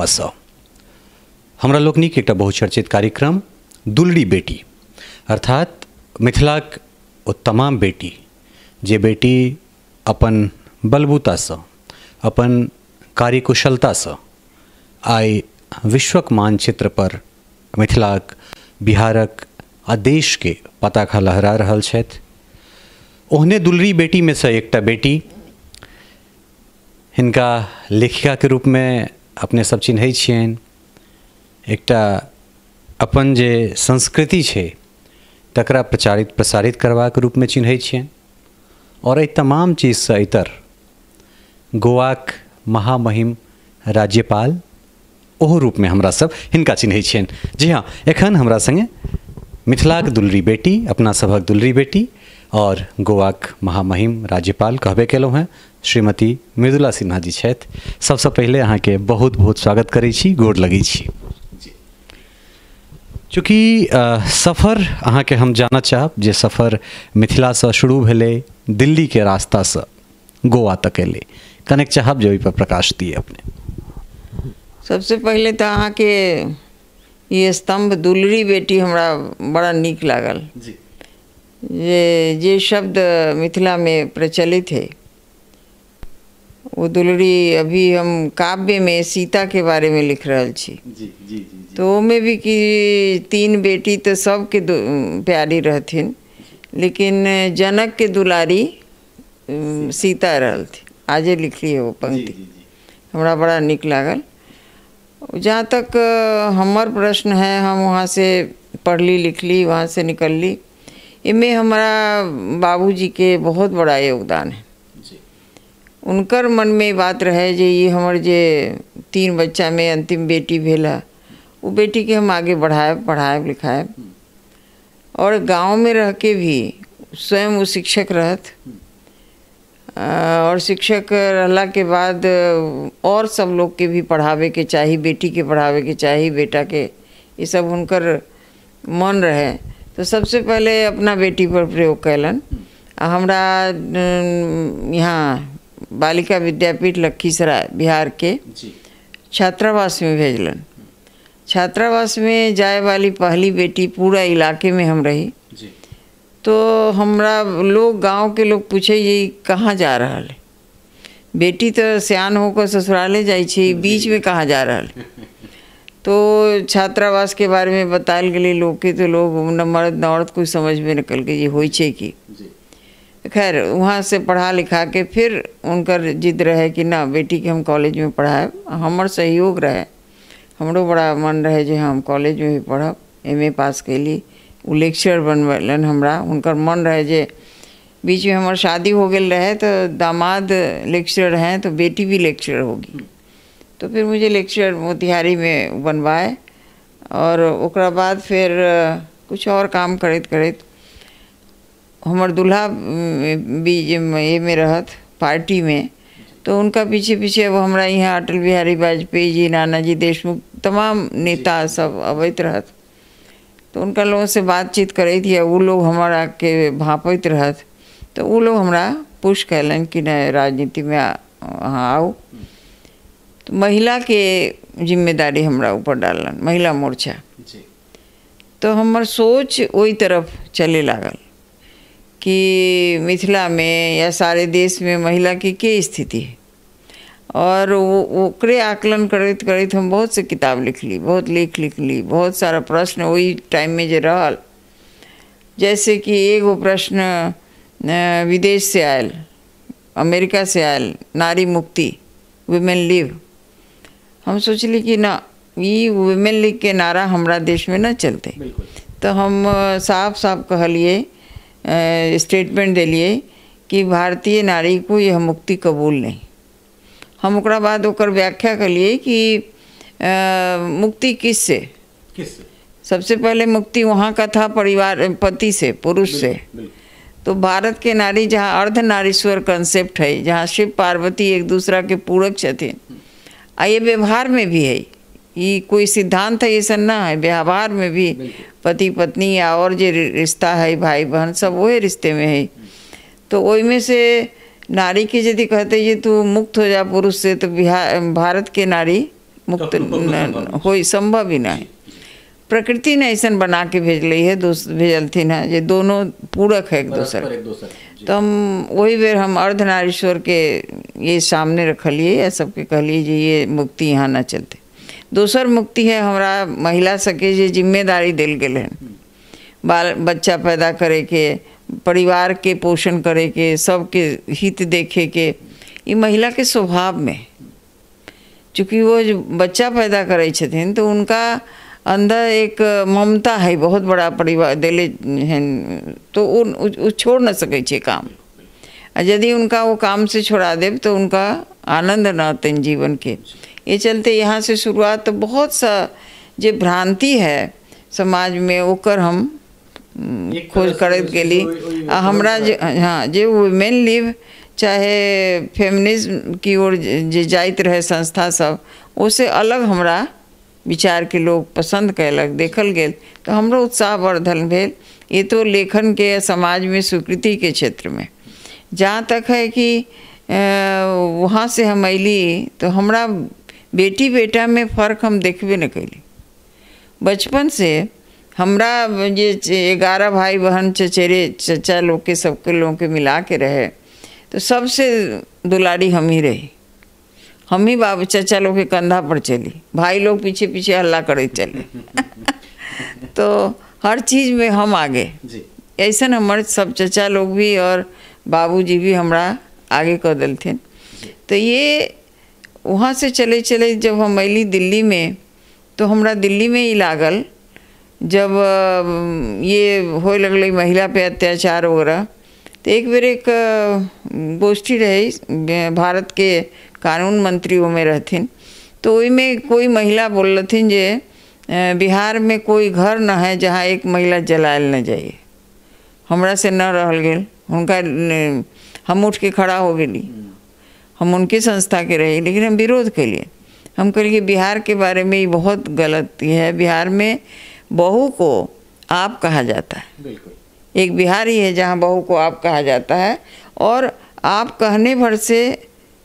स हमरा लोकनिक एकटा बहुचर्चित कार्यक्रम दुलड़ी बेटी अर्थात मिथिलाक ओ तमाम बेटी जे बेटी अपन बलबूता से अपन कार्यकुशलता से आइ विश्वक मानचित्र पर मिथिलाक बिहारक आ देश के पताका लहरा रहल छथि। ओहने दुलड़ी बेटी में से एकटा बेटी हिनका लेखिका के रूप में अपने सब चिन्है छियनि, एकटा अपन जे संस्कृति छै तकरा प्रचारित प्रसारित करबाक रूप में चिन्है छियनि और एहि तमाम चीज से इतर गोवाक महामहिम राज्यपाल ओहो रूप में हमरा सब हिनका चिन्है छियनि। जी हाँ, एखन हमरा संगे मिथिलाक दुलड़ी बेटी, अपना सभक दुलड़ी बेटी और गोवाक महामहिम राज्यपाल कहबे केलहुँ हैं श्रीमती मृदुला सिन्हा जी छथि। सबसे पहले अहाँ के बहुत बहुत स्वागत करै छी, गोर लगै छी। चूँकि सफ़र अहाँ के हम जानना चाहब जे सफ़र मिथिला से शुरू भेलै, दिल्ली के रास्ता से गोवा तक एलै, कनेक चाहब जे ओहि पर प्रकाश दिए अपने। सबसे पहले तो अहाँ के ये स्तंभ दुलड़ी बेटी हमरा बड़ा नीक लागल जी। जे शब्द मिथिला में प्रचलित है वो दुलड़ी, अभी हम काव्य में सीता के बारे में लिख रहल छी जी, जी, जी, जी। तो में भी कि तीन बेटी तो सबके प्यारी रहथिन, लेकिन जनक के दुलारी सीता रहल थी। आजे लिख ली है वो पंक्ति, हमरा बड़ा नीक लागल। जहाँ तक हमार प्रश्न है, हम वहाँ से पढ़ली लिखली, वहाँ से निकलली, इनमें हमारा बाबूजी के बहुत बड़ा योगदान है जी। उनकर मन में बात रहे जे ये हमार जे तीन बच्चा में अंतिम बेटी भेला, वो बेटी के हम आगे पढ़ाए लिखाए, और गांव में रह के भी स्वयं वो शिक्षक रहत, और शिक्षक रहला के बाद और सब लोग के भी पढ़ावे के चाही, बेटी के पढ़ावे के चाही, बेटा के, ये सब उनकर मन रहे। तो सबसे पहले अपना बेटी पर प्रयोग कैलन। हमरा यहाँ बालिका विद्यापीठ लखीसराय बिहार के छात्रावास में भेजलन। छात्रावास में जाए वाली पहली बेटी पूरा इलाके में हम रही। तो हमरा लोग, गांव के लोग पूछे ये कहाँ जा रहा है बेटी, तो सियान होकर ससुराले जाई छी, बीच में कहाँ जा रहा है। तो छात्रावास के बारे में बताल गए लोग के, तो लोग न मर्द न औरत कुछ समझ में निकल के ये होई छे की। खैर वहाँ से पढ़ा लिखा के फिर उनकर जिद रहे कि ना बेटी के हम कॉलेज में पढ़ाए। हमार सहयोग रहे, हमरो बड़ा मन रहे जे हम कॉलेज में भी पढ़ब। एमए पास कैली, वो लेक्चर बनवलन हमरा। उनकर मन रहे जे बीच में हमार शादी हो गई रहे तो दामाद लेक्चरर हैं तो बेटी भी लेक्चरर होगी। तो फिर मुझे लेक्चर मोतिहारी में बनवाए, और ओकरा बाद फिर कुछ और काम करते करते हमार दूल्हा भी ये में रहत पार्टी में, तो उनका पीछे पीछे अब हमारा यहाँ अटल बिहारी वाजपेयी जी, नानाजी देशमुख, तमाम नेता सब अवैत रहत। तो उनका लोगों से बातचीत करे थी, वो लोग हमारा के भापत रहत। तो वो लोग हमरा पुश कैलन कि न राजनीति में आओ। तो महिला के जिम्मेदारी हमरा ऊपर डालन, महिला मोर्चा। तो हमार सोच वही तरफ चले लागल कि मिथिला में या सारे देश में महिला की क्या स्थिति है, और ओकरे आकलन करते करते हम बहुत से किताब लिख ली, बहुत लेख लिख ली, बहुत सारा प्रश्न वही टाइम में जे रहल। जैसे कि एगो प्रश्न विदेश से आयल, अमेरिका से आयल, नारी मुक्ति, वुमेन लिव। हम सोचली कि ना, ये वुमेन लीग के नारा हमारा देश में न चलते। तो हम साफ साफ कहलिए, स्टेटमेंट दिलिए कि भारतीय नारी को यह मुक्ति कबूल नहीं। हम ओकरा बाद ओकर व्याख्या करिए कि मुक्ति किससे? सबसे पहले मुक्ति वहाँ का था परिवार, पति से, पुरुष से। तो भारत के नारी जहाँ अर्धनारीश्वर कंसेप्ट है, जहाँ शिव पार्वती एक दूसरा के पूरक छथिन, आ ये व्यवहार में भी है, ये कोई सिद्धांत है ऐसा ना है, व्यवहार में भी पति पत्नी या और जो रिश्ता है भाई बहन सब वही रिश्ते में है। तो वही में से नारी के यदि कहते ये तू मुक्त हो जा पुरुष से, तो भारत के नारी मुक्त हो संभव ही नहीं। प्रकृति ने ऐसा बना के भेजली है, भेजलथिन है ये दोनों पूरक है एक दूसरे। तो हम वही बेर हम अर्धनारीश्वर के ये सामने रखलिए या सबके कहलिए जी ये मुक्ति यहाँ न चलते। दूसर मुक्ति है हमारा महिला सके जे जिम्मेदारी दिल गेल है, बाल बच्चा पैदा करे के, परिवार के पोषण करे के, सबके हित देखे के, ये महिला के स्वभाव में। चूँकि वो जो बच्चा पैदा करे छथिन तो उनका अंदर एक ममता है, बहुत बड़ा परिवार दिले हैं, तो वो छोड़ न सके छे काम। यदि उनका वो काम से छोड़ा दे तो उनका आनंद न आते जीवन के। ये चलते यहाँ से शुरुआत तो बहुत सा जो भ्रांति है समाज में ओकर हम खोज करत गेली। हमरा हाँ जो वुमेन लिव चाहे फेमिनिज्म की ओर जे जाइत रहे संस्था सब, उससे अलग हमरा विचार के लोग पसंद कैलक, देखल गेल तो हमरो उत्साह वर्धन भेल। ये तो लेखन के समाज में स्वीकृति के क्षेत्र में जहाँ तक है कि वहाँ से हम अली तो हमरा बेटी बेटा में फ़र्क हम देखबे न कैली। बचपन से हमरा ये 11 भाई बहन चचेरे चचा लोग के सबके लोगों के मिला के रहे तो सबसे दुलारी हम ही रही। हम ही बाबू चचा लोग के कंधा पर चली, भाई लोग पीछे पीछे हल्ला करे चले तो हर चीज़ में हम आगे। ऐसा हमारे सब चचा लोग भी और बाबूजी भी हमरा आगे कर दिलथिन। तो ये वहाँ से चले चले जब हम अली दिल्ली में तो हमरा दिल्ली में ही लागल जब ये हो लगल महिला पे अत्याचार वगैरह। तो एक बेर एक गोष्ठी रही, भारत के कानून मंत्री में रहथिन, तो में कोई महिला बोल रथिन जे बिहार में कोई घर न है जहाँ एक महिला जलायल न जाए। हमरा से न रहल गेल, उनका हम उठ के खड़ा हो गेली। हम उनकी संस्था के रहे लेकिन हम विरोध के लिए हम कहे कि बिहार के बारे में ये बहुत गलत है। बिहार में बहू को आप कहा जाता है, एक बिहार ही है जहाँ बहू को आप कहा जाता है, और आप कहने भर से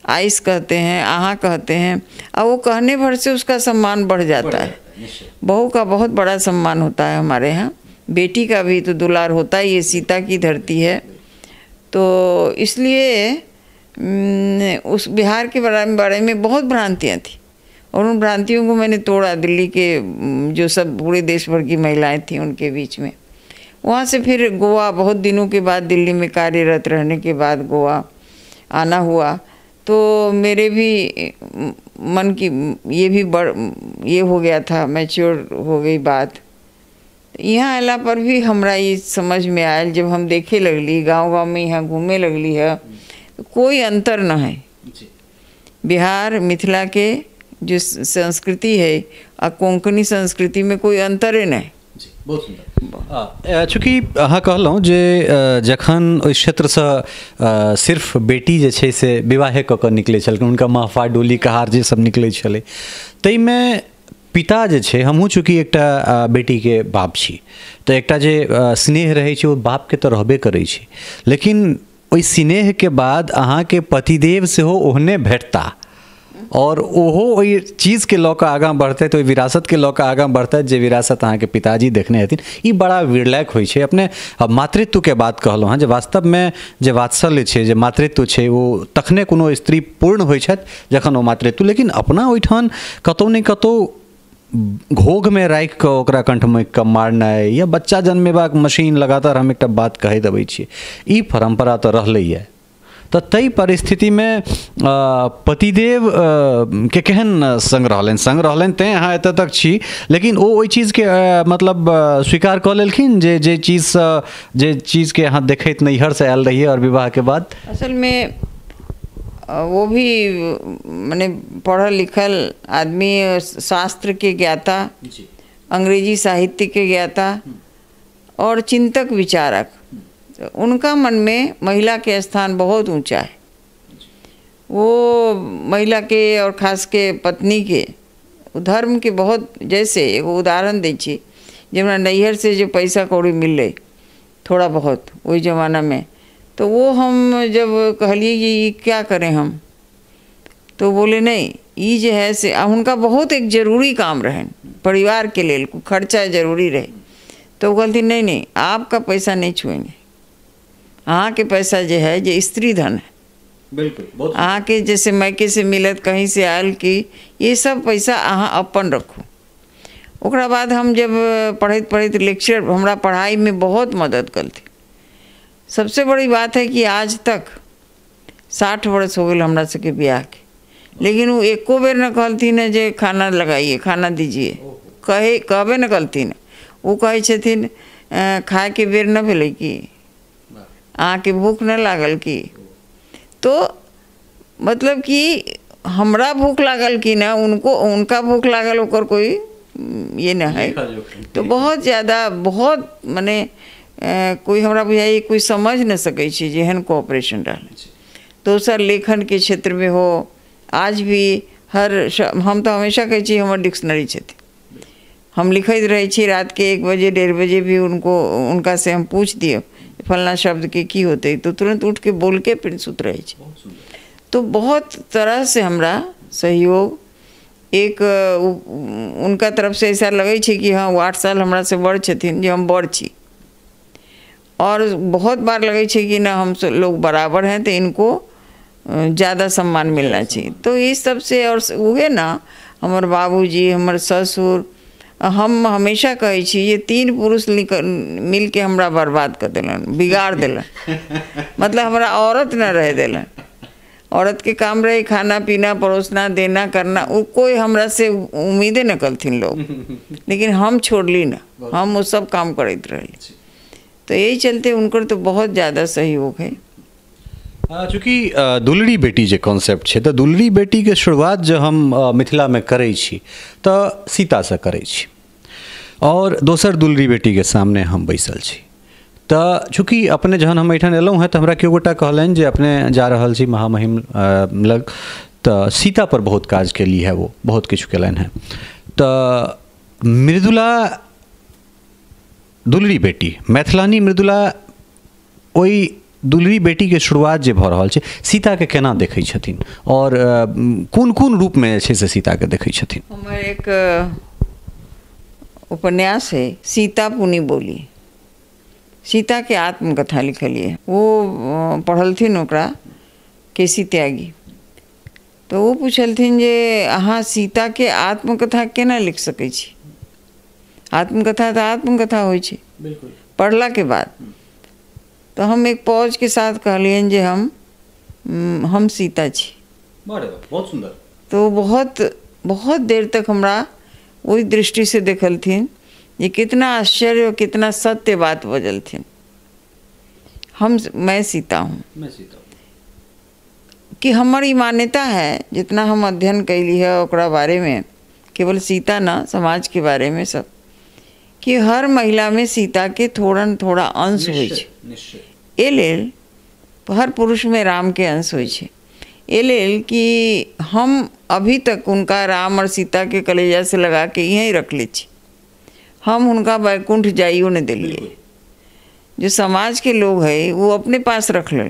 आइस कहते हैं, आहाँ कहते हैं, और वो कहने भर से उसका सम्मान बढ़ जाता है। बहू का बहुत बड़ा सम्मान होता है हमारे यहाँ, बेटी का भी तो दुलार होता है। ये सीता की धरती है, तो इसलिए उस बिहार के बारे में बहुत भ्रांतियाँ थी और उन भ्रांतियों को मैंने तोड़ा। दिल्ली के जो सब पूरे देश भर की महिलाएं थीं उनके बीच में। वहाँ से फिर गोवा बहुत दिनों के बाद दिल्ली में कार्यरत रहने के बाद गोवा आना हुआ, तो मेरे भी मन की ये भी ये हो गया था, मैच्योर हो गई बात। यहाँ अला पर भी हमरा ये समझ में आयल जब हम देखे लगली, गांव-गांव में यहाँ घूमे लगली है, तो कोई अंतर न है। बिहार मिथिला के जो संस्कृति है और कोंकणी संस्कृति में कोई अंतर ही नहीं। बहुत सुंदर। चूँकि अहाँ कहलहुँ जे जखन ओहि क्षेत्र से सिर्फ बेटी जे छै से विवाहे कऽ कऽ निकलै छलखिन, हुनका महफा डोली कहार जे सब निकलै छलै, ताहिमे पिता जे छै, हमहूँ चूँकि एकटा बेटी के बाप छी, तऽ एकटा जे स्नेह रहै छै ओ बाप के तऽ रहबे करै छै, लेकिन ओहि स्नेह के बाद अहाँके पतिदेव सेहो ओहने भेटता और ओहो ओहि चीज़ के लऽ कऽ आगाँ बढ़तै, तो विरासत के लऽ कऽ आगाँ बढ़तै जे विरासत अहाँके पिताजी देखने हथिन। ई बड़ा विरलक होइ छै। अपने मातृत्व के बात कहलहुँ हँ, जे वास्तव में जे वात्सल्य छै, जे मातृत्व छै, ओ तखने कोनो स्त्री पूर्ण होइ छथि जखन ओ मातृत्व, लेकिन अपना ओहिठाम कतहु ने कतहु घोघ में राखि कऽ ओकरा कंठमे कऽ मारनाइ या बच्चा जन्मेबाक मशीन लगातार हम एकटा बात कहैत अबै छियै, ई परंपरा तऽ रहलैए। तो तई परिस्थिति में पतिदेव के केहन संग रहलन तें अहाँ एतऽ तक छी, लेकिन ओ ओहि चीज़ के मतलब स्वीकार कऽ लेलखिन जे चीज़ के अहाँ देखैत नैहर से आयल रहिए और विवाह के बाद? असल में वो भी मैंने पढ़ल लिखल आदमी, शास्त्र के ज्ञाता, अंग्रेजी साहित्य के ज्ञाता और चिंतक विचारक, तो उनका मन में महिला के स्थान बहुत ऊंचा है। वो महिला के और खास के पत्नी के धर्म के बहुत, जैसे एगो उदाहरण दै छी, जब नैहर से जो पैसा कौड़ी मिले थोड़ा बहुत वही ज़माना में, तो वो हम जब कहलिए कि क्या करें हम, तो बोले नहीं ये जो है से उनका बहुत एक जरूरी काम रहे परिवार के लिए खर्चा जरूरी रहे। तो वो कहती नहीं नहीं आपका पैसा नहीं छुएंगे, अहाँ के पैसा जो है जो स्त्री धन है, बिल्कुल अहाँ के जैसे मैके से मिलत कहीं से आयल की ये सब पैसा अहाँ अपन रखो। ओकरा बाद हम जब पढ़त पढ़त लेक्चर हमरा पढ़ाई में बहुत मदद करती। सबसे बड़ी बात है कि आज तक 60 वर्ष हो गए हमरा सके ब्याह के, लेकिन वो एको बेर न कहती न जे खाना लगाइए खाना दीजिए, कहबे न कहती न। वो कहे छथिन खाए के बेर न भेले कि अहाँ के भूख न लागल की। तो मतलब कि हमरा भूख लागल कि ना उनको उनका भूख लागल ओकर कोई ये न है। तो बहुत ज़्यादा बहुत मने कोई हमरा बुझाइए कोई समझ न सकै छी जेहन कोऑपरेशन रहल। दोसर लेखन के क्षेत्र में हो आज भी हम तो हमेशा कहै छी हमर डिक्शनरी छथिन। हम लिखैत रहै छी रात के 1 बजे 1:30 बजे भी उनका से हम पूछ दिए फलना शब्द के की होते तो तुरंत उठ के बोल के फिर सुत रहे छी। तो बहुत तरह से हमरा सहयोग एक उनका तरफ से ऐसा लगे छे कि हाँ 8 साल हमरा से बड़ छथिन जे हम बड़ छी। और बहुत बार लगे छे कि ना हम लोग बराबर हैं तो इनको ज़्यादा सम्मान मिलना चाहिए। तो इस सब से और उहे ना हमारे बाबूजी हमारे ससुर हम हमेशा कहे छी ये 3 पुरुष मिल के हमरा बर्बाद कर दिलन बिगाड़ दिलन। मतलब हमरा औरत न रह दिलन। औरत के काम रहे खाना पीना परोसना देना करना, वो कोई हमरा से उम्मीदें न करथिन लोग, लेकिन हम छोड़ली ना, हम वो सब काम करते रहे। तो यही चलते उनकर तो बहुत ज़्यादा सहयोग है। चूँकि दुलड़ी बेटी जे कॉन्सेप्ट है तो दुलड़ी बेटी के शुरुआत जो हम मिथिला में करै छी तो सीता से करै छी और दोसर दुलड़ी बेटी के सामने हम बैसल छी। तो चूँकि अपने जहन हम एठान एलहुँ हैं तो हमरा केओ गोटा कहलनि जे अपने जा रहल छी महामहिम लग तो सीता पर बहुत काज केली है, वो बहुत किछु केलनि हैं। तो मृदुला दुलड़ी बेटी मैथिलानी मृदुला ओई दुलड़ी बेटी के शुरुआत जे भऽ रहल छै सीता के केना देखै छथिन और कोन कोन रूप में छै से सीता के देखै छथिन? हमर एक उपन्यास है सीता पुनी बोली, सीता के आत्मकथा लिखलिए। वो पढ़लथिन ओकरा केसी त्यागी। तो वो पूछलथिन जे अहाँ सीता के आत्मकथा केना लिख सकै छी? आत्मकथा तो आत्मकथा होइ छै पढ़ला के बाद। तो हम एक पॉज के साथ कहलियन जे हम सीता छी। बहुत सुंदर। तो बहुत देर तक हमरा वही दृष्टि से देखलथिन ये कितना आश्चर्य और कितना सत्य बात बजलथिन। मैं सीता हूँ कि हमारी मान्यता है जितना हम अध्ययन कैली है ओकरा बारे में, केवल सीता ना समाज के बारे में सब, कि हर महिला में सीता के थोड़ा थोड़ा अंश होइ छै। ए लेल हर पुरुष में राम के अंश होइ छै। ए लेल कि हम अभी तक उनका राम और सीता के कलेजा से लगा के यहीं रख ले छी। हम उनका वैकुंठ जाइयो न दिलिए। जो समाज के लोग है वो अपने पास रख ले।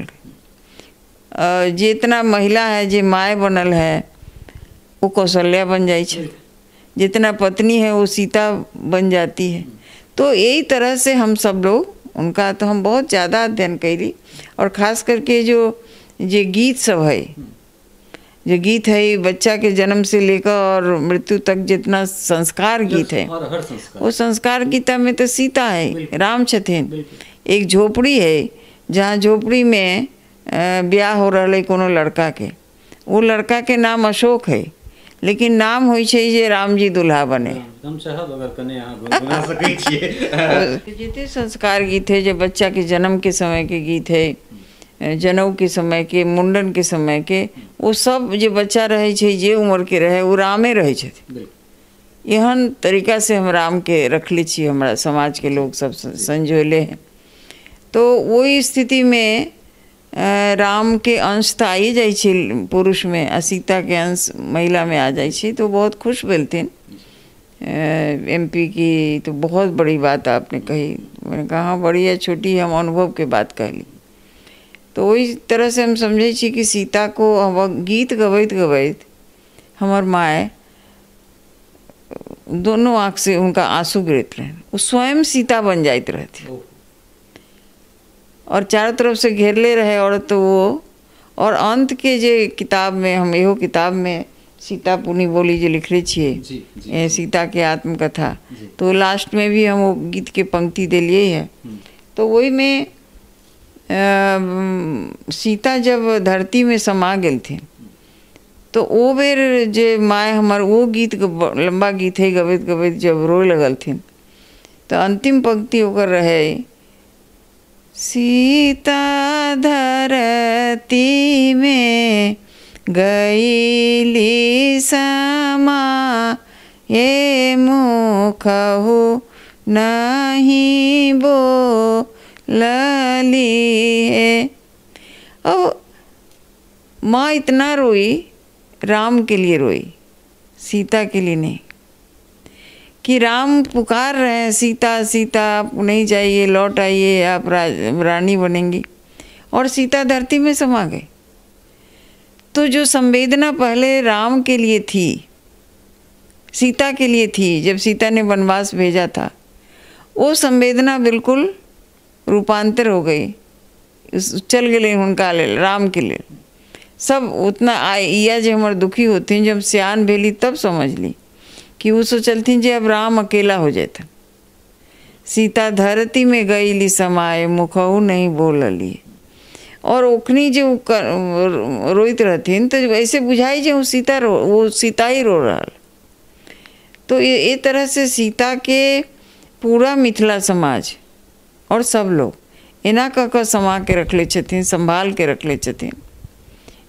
जितना महिला है जे माय बनल है वो कौशल्या बन जाई छै, जितना पत्नी है वो सीता बन जाती है। तो यही तरह से हम सब लोग उनका तो हम बहुत ज़्यादा अध्ययन कैली। और ख़ास करके जो गीत सब है, जो गीत है बच्चा के जन्म से लेकर और मृत्यु तक जितना संस्कार गीत है वो संस्कार गीता में तो सीता है, राम छथिन। एक झोपड़ी है जहाँ झोपड़ी में ब्याह हो रहा है कोनो लड़का के, वो लड़का के नाम अशोक है लेकिन नाम होइ छै जे राम जी दुल्हा बने। जितने संस्कार गीत है जो बच्चा के जन्म के समय के गीत है, जनेऊ के समय के, मुंडन के समय के, वो सब जो बच्चा रहे छै जे उम्र के रहे वो रामे रहे छथिन। एहन तरीका से हम राम के रखले छी, हमारा समाज के लोग सब संजोले हैं। तो वही स्थिति में राम के अंश तो आई जाइ छै पुरुष में आ सीता के अंश महिला में आ जाइ छै। तो बहुत खुश भेलथिन। MP की तो बहुत बड़ी बात आपने कही। मैंने कहा हाँ बड़ी है छोटी, हम अनुभव के बात कहली। तो वही तरह से हम समझे छी कि सीता को हम गीत गबैत गबैत हमार माए दोनों आँख से उनका आंसू गिरत रहे, वो स्वयं सीता बन जाती रहती और चारों तरफ से घेरले रहे औरत तो वो। और अंत के जे किताब में हम एहो किताब में सीता पुनी बोली जो लिख रहे छिए सीता के आत्मकथा, तो लास्ट में भी हम वो गीत के पंक्ति दिलिए है। तो वही में सीता जब धरती में समा गेल थी तो वो बेर जे माए हमार वो गीत लंबा गीत है गबैत गबैत जब रोए लगल थी तो अंतिम पंक्ति होकर रहे, सीता धरती में गईली समा ये मुखहु नहीं बोलली है। अब माँ इतना रोई, राम के लिए रोई, सीता के लिए नहीं, कि राम पुकार रहे हैं सीता सीता आप नहीं जाइए, लौट आइए, आप रानी बनेंगी, और सीता धरती में समा गई। तो जो संवेदना पहले राम के लिए थी, सीता के लिए थी, जब सीता ने वनवास भेजा था, वो संवेदना बिल्कुल रूपांतर हो गई, चल गए उनका ले राम के लिए। सब उतना या जो हमारे दुखी होती जब सियान भेली तब समझ ली कि वो सोचलथिन जे अब राम अकेला हो जाता। सीता धरती में गईली समाए मुखहु नहीं बोलली, और ओखनी जो रोइत रहथिन तो ऐसे बुझाई जो वो सीता ही रो रहा। तो ये तरह से सीता के पूरा मिथिला समाज और सब लोग एना कह समा के रखले छथिन, संभाल के रखले छथिन,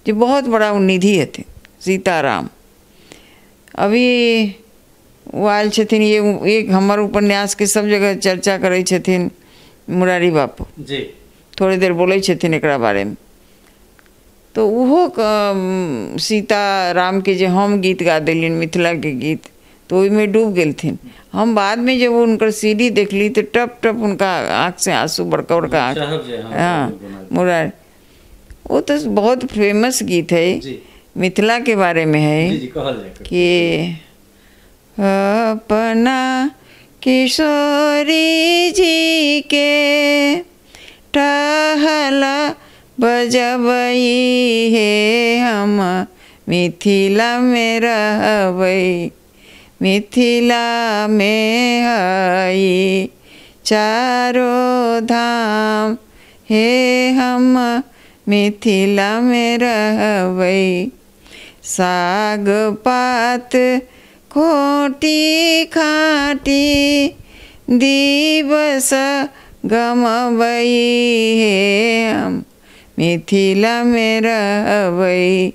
जो बहुत बड़ा निधि हथिन सीताराम। अभी वो आयल छथिन, ये एक हमार उपन्यास के सब जगह चर्चा करे छथिन मुरारी बापू जी, थोड़ी देर बोले छथिन एकरा बारे में। तो वो सीता राम के जो हम गीत गा दिलिन मिथिला के गीत, तो ओहि में डूब गेल थिन। हम बाद में जब उनकर सीढ़ी देखली तो टप टप उनका आँख से आंसू बड़का बड़का आँख, हाँ मुरारी, वो तो बहुत फेमस गीत है, मिथिला के बारे में है कि अपना किशोरी जी के टहला बजबई है, हम मिथिला में रहबई, मिथिला में हई चारों धाम हे, हम मिथिला में रहबई, साग पात खोटी खाटी दिवस गमबई हे, हम मिथिला में रहबई,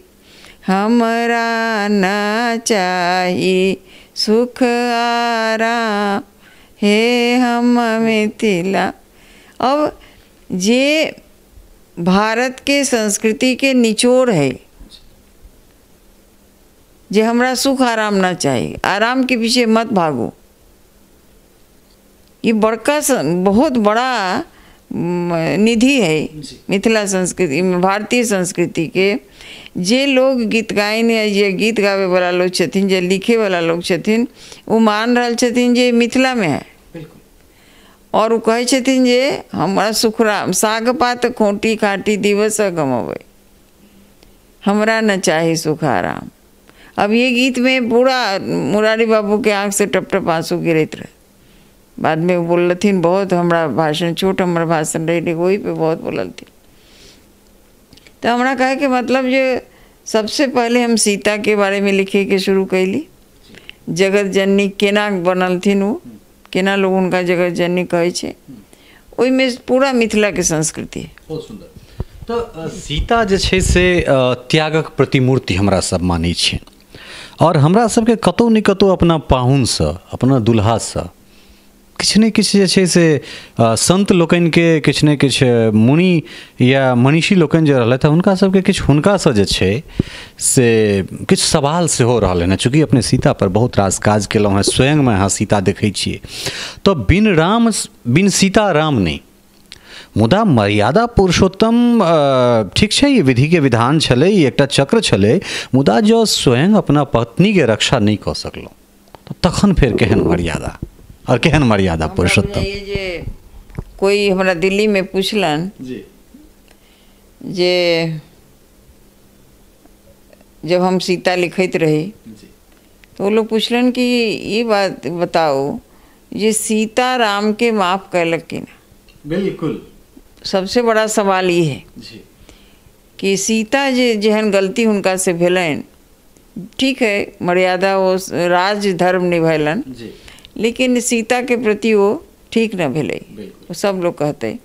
हमरा न चाही सुख आराम हे, हम मिथिला। अब जे भारत के संस्कृति के निचोड़ है, जे हमरा सुख आराम ना चाहिए, आराम के पीछे मत भागो, ये बड़का बहुत बड़ा निधि है मिथिला संस्कृति में, भारतीय संस्कृति के। जे लोग गीत गायन या जे गीत गावे वाला लोग छथिन, जे लिखे वाला लोग छथिन, वो मान रहल छथिन जे मिथिला में है, और वो कहे छथिन जे हमारा सुखराम साग पात खोटी खाटी दिवस गमबई, हमरा न चाहे सुख आराम। अब ये गीत में पूरा मुरारी बाबू के आँख से टप टप आंसू गिरत रहे। बाद में वो बोलथिन बहुत, हमारा भाषण छोट हमारा भाषण रही, वही पे बहुत बोलल थी। तो हमरा कहे के मतलब जो सबसे पहले हम सीता के बारे में लिखे के शुरू कैली, जगत जननी केना बनल थिन, वो केना लोग उनका जगत जननी कहे छे, ओहि में पूरा मिथिला के संस्कृति है। बहुत सुंदर। तो सीता जे छे से त्यागक प्रतिमूर्ति हमरा सब मानै छै, और हमरा सबके कतौ न कतौ अपना पाहुन से, अपना दुल्हा से किछु ने किछु जे छै से संत लोकनि के किछु ने किछु मुनि या मनीषी लोकनि जे रहलथि हुनका सबके किछु हुनका से जे छै से किछु सवाल सेहो रहलै हँ। चूँकि अपने सीता पर बहुत रास काज केलहुँ हैं, स्वयं में अहाँ सीता देखै छियै, तो बिन सीता राम नहीं, मुदा मर्यादा पुरुषोत्तम ठीक छै, ये विधि के विधान छलै, ई एकटा चक्र छलै, मुदा जो स्वयं अपना पत्नी के रक्षा नहीं कऽ सकलहुँ तो तखन फेर केहन मर्यादा और केहन मर्यादा पुरुषोत्तम। ये जे कोई हमरा दिल्ली में पूछलन जी जे जब हम सीता लिखत रही तो वो लोग पूछलन कि ये बात बताओ ये सीता राम के माफ कैलक कि ना। बिल्कुल सबसे बड़ा सवाल ये है जी कि सीता जे जेहन गलती हुनका से भेलन, ठीक है मर्यादा वो राज धर्म निभैलन, जी लेकिन सीता के प्रति वो ठीक न भेलै, वो सब लोग कहते।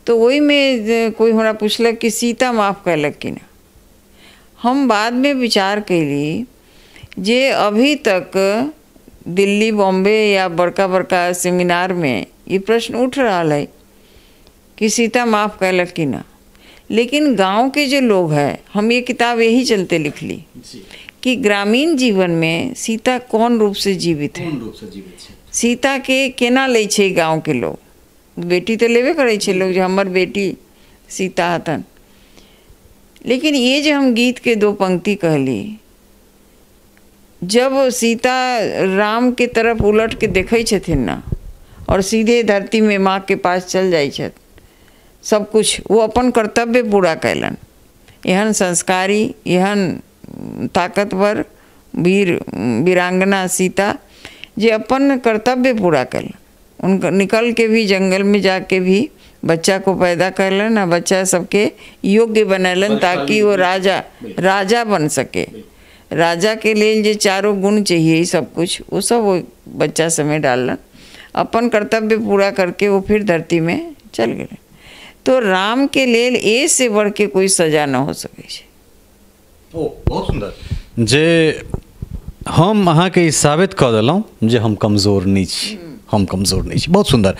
तो वही में कोई हमरा पूछलक कि सीता माफ कैलक कि ना। हम बाद में विचार कैली जे अभी तक दिल्ली बॉम्बे या बड़का बड़का सेमिनार में ये प्रश्न उठ रहा है कि सीता माफ कैलक कि ना, लेकिन गांव के जो लोग हैं, हम ये किताब यही चलते लिख ली कि ग्रामीण जीवन में सीता कौन रूप से जीवित है, सीता के केना ले छे गांव के लोग। बेटी तो लेवे करे छे लोग जो हमर बेटी सीता हतन, लेकिन ये जो हम गीत के दो पंक्ति कहली, जब सीता राम के तरफ उलट के देखे छथिन ना और सीधे धरती में माँ के पास चल जाई छत, सब कुछ वो अपन कर्तव्य पूरा कैलन। एहन संस्कारी, एहन ताकतवर वीरांगना सीता जे अपन कर्तव्य पूरा कैलन। उनका निकल के भी जंगल में जाके भी बच्चा को पैदा कैलन और बच्चा सबके योग्य बनैलन ताकि वो राजा बन सके। राजा के लिए जो चारों गुण चाहिए सब कुछ वो सब वो बच्चा समय डालन, अपन कर्तव्य पूरा करके वो फिर धरती में चल गए। तो राम के लेल ए से बढ़ के कोई सजा न हो सके। ओ बहुत सुंदर जे हम अहाँ के साबित कऽ देलहुँ जे हम कमजोर नहीं छी, हम कमजोर नहीं छी। बहुत सुंदर।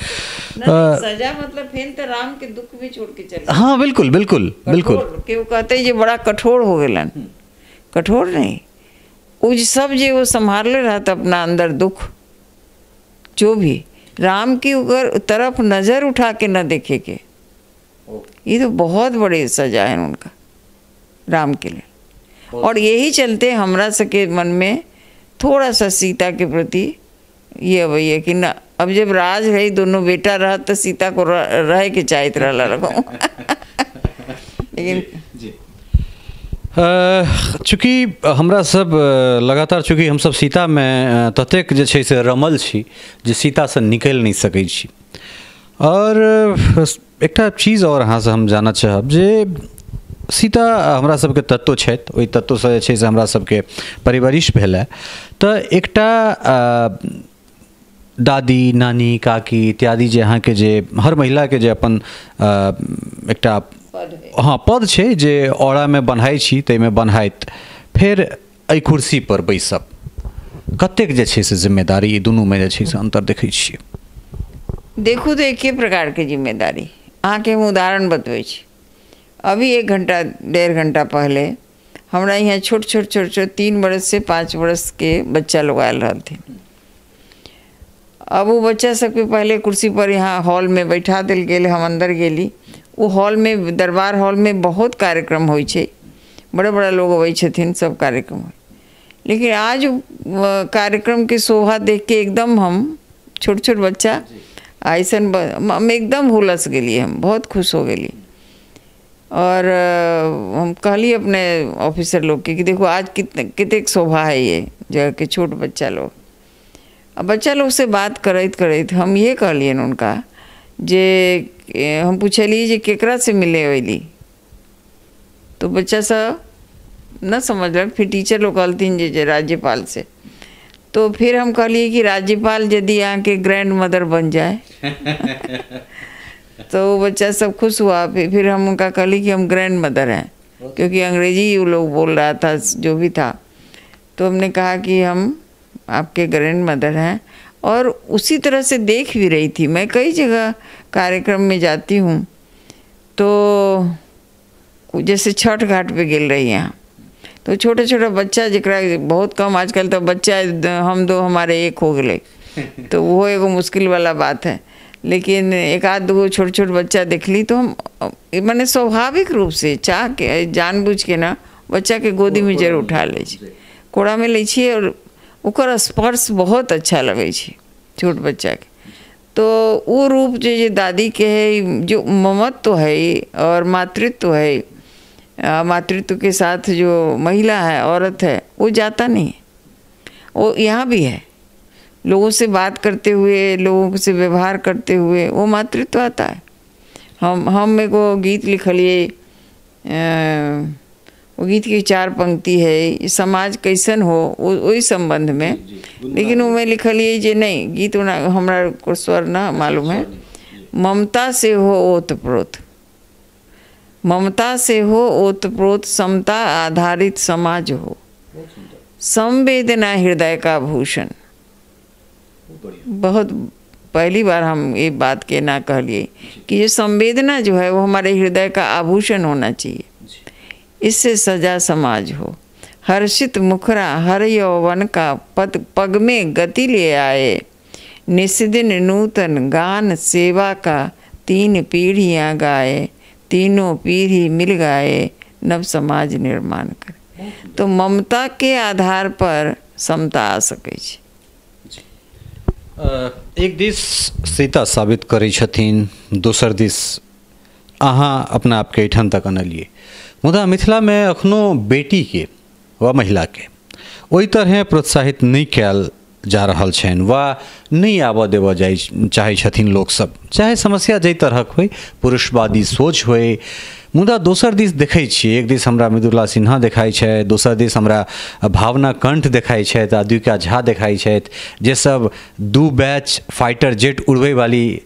सजा मतलब फिर तो राम के दुख भी छोड़ के चले। हाँ बिल्कुल बिल्कुल बिल्कुल। केहू कहते जे बड़ा कठोर हो गलन, कठोर नहीं, वो सब जे वो संभाले रहत अपना अंदर दुख, जो भी राम की ऊपर तरफ नजर उठा के न देखे के, ये तो बहुत बड़ी सजा है उनका राम के लिए। और यही चलते हमरा सके मन में थोड़ा सा सीता के प्रति ये वही है कि ना, अब जब राज रही दोनों बेटा रहा तो सीता को रह के चाहिए रहा रखो। लेकिन चूँकि हमरा सब लगातार चूँकि हम सब सीता में ततेक जे छै से रमल छी जे सीता से निकल नहीं सकै छी। और एकटा चीज़ और अहाँ से हम जानना चाहब जे सीता हमरा सबके तत्व छथि, ओहि तत्व से जे छै से हमरा सबके परिवरिश भेलै, तऽ एकटा दादी नानी काकी इत्यादि जे अहाँके जे हर महिला के जे अपन एकटा हाँ पद छै जे औरा में बन्हाइ छी ताहिमे बन्हाइत फेर एहि कुर्सी पर बैसब, कतेक जे छै से जिम्मेदारी दुनू में जे छै से अंतर देखै छियै। देखू तो एक प्रकार के जिम्मेदारी अहाँ के हम उदाहरण बतबै छी। अभी 1 घंटा 1.5 घंटा पहले हमरा यहाँ छोट 3 बरस से 5 बरस के बच्चा लोग आयल रहते। अब वो बच्चा सबके पहले कुर्सी पर यहाँ हॉल में बैठा दिल गेल, हम अंदर गेली। वो हॉल में दरबार हॉल में बहुत कार्यक्रम होइ छै, बड़े बड़ा लोग अबै छथिन, सब कार्यक्रम हो। लेकिन आज कार्यक्रम के शोभा देख के एकदम हम छोट बच्चा ऐसन हम एकदम हुलस गेली, हम बहुत खुश हो गेली। और हम कहली अपने ऑफिसर लोग के कि देखो आज कितने शोभा है ये जगह के छोट बच्चा लोग। अब बच्चा लोग से बात करत हम ये कहलिए उनका जे हम पूछली जे केकरा से मिले वैली, तो बच्चा सब न समझलक। फिर टीचर लोग कहलथिन जे राज्यपाल से। तो फिर हम कहलिए कि राज्यपाल यदि यहाँ के ग्रैंड मदर बन जाए तो बच्चा सब खुश हुआ। फिर हम उनका कहली कि हम ग्रैंड मदर हैं, क्योंकि अंग्रेजी वो लोग बोल रहा था जो भी था। तो हमने कहा कि हम आपके ग्रैंड मदर हैं। और उसी तरह से देख भी रही थी। मैं कई जगह कार्यक्रम में जाती हूँ, तो जैसे छठ घाट पे गेल रही यहाँ, तो छोटा बच्चा जरा बहुत कम, आजकल तो बच्चा हम दो हमारे एक हो गए, तो वो एगो मुश्किल वाला बात है। लेकिन एक आध दो छोट छोट बच्चा देखली तो हम माने स्वाभाविक रूप से चाह के जानबूझ के ना बच्चा के गोदी में जरूर उठा लै छी, कोड़ा में लै छी और ओकर स्पर्श बहुत अच्छा लगे छै छोट बच्चा के। तो वो रूप जो दादी के है, जो ममत्व है और मातृत्व है, मातृत्व के साथ जो महिला है, औरत है, वो जाता नहीं है। वो यहाँ भी है, लोगों से बात करते हुए, लोगों से व्यवहार करते हुए वो मातृत्व आता है। हम एगो गीत लिखलिए, वो गीत की 4 पंक्ति है, समाज कैसन हो वही संबंध में, लेकिन वो मैं लिखलिए जे नहीं, गीत हमरा को स्वर ना मालूम है। ममता से हो ओतप्रोत, ममता से हो ओतप्रोत, समता आधारित समाज हो, संवेदना हृदय का भूषण। बहुत पहली बार हम ये बात के ना कहलिए कि ये संवेदना जो है वो हमारे हृदय का आभूषण होना चाहिए। इससे सजा समाज हो, हर्षित मुखरा हर यौवन का पग में गति ले आए, निस्दिन नूतन गान सेवा का 3 पीढ़ियाँ गाए, तीनों पीढ़ी मिल गाए नव समाज निर्माण करे। तो ममता के आधार पर समता आ सकै छै। एक दिस सीता साबित करै छथिन, दोसर दिस अहाँ अपना आपके एहिठाम तक अनलिए, मुदा मिथिला में अखनो बेटी के व महिला के ओहि तरह प्रोत्साहित नहीं कयल जा रहल छनि वा नहीं आबऽ देबऽ जाइ चाहै छथिन लोक सब, चाहे समस्या जै तरहक होइ, पुरुषवादी सोच होइ। मुदा दोसर दिस देखै छियै, एक दिस हमरा मृदुला सिन्हा देखाइ छै, दोसर दिस हमरा भावना कंठ देखाइ छथि, आद्विका झा देखाइ छथि, जे सब 2 बैच फाइटर जेट उड़बै वाली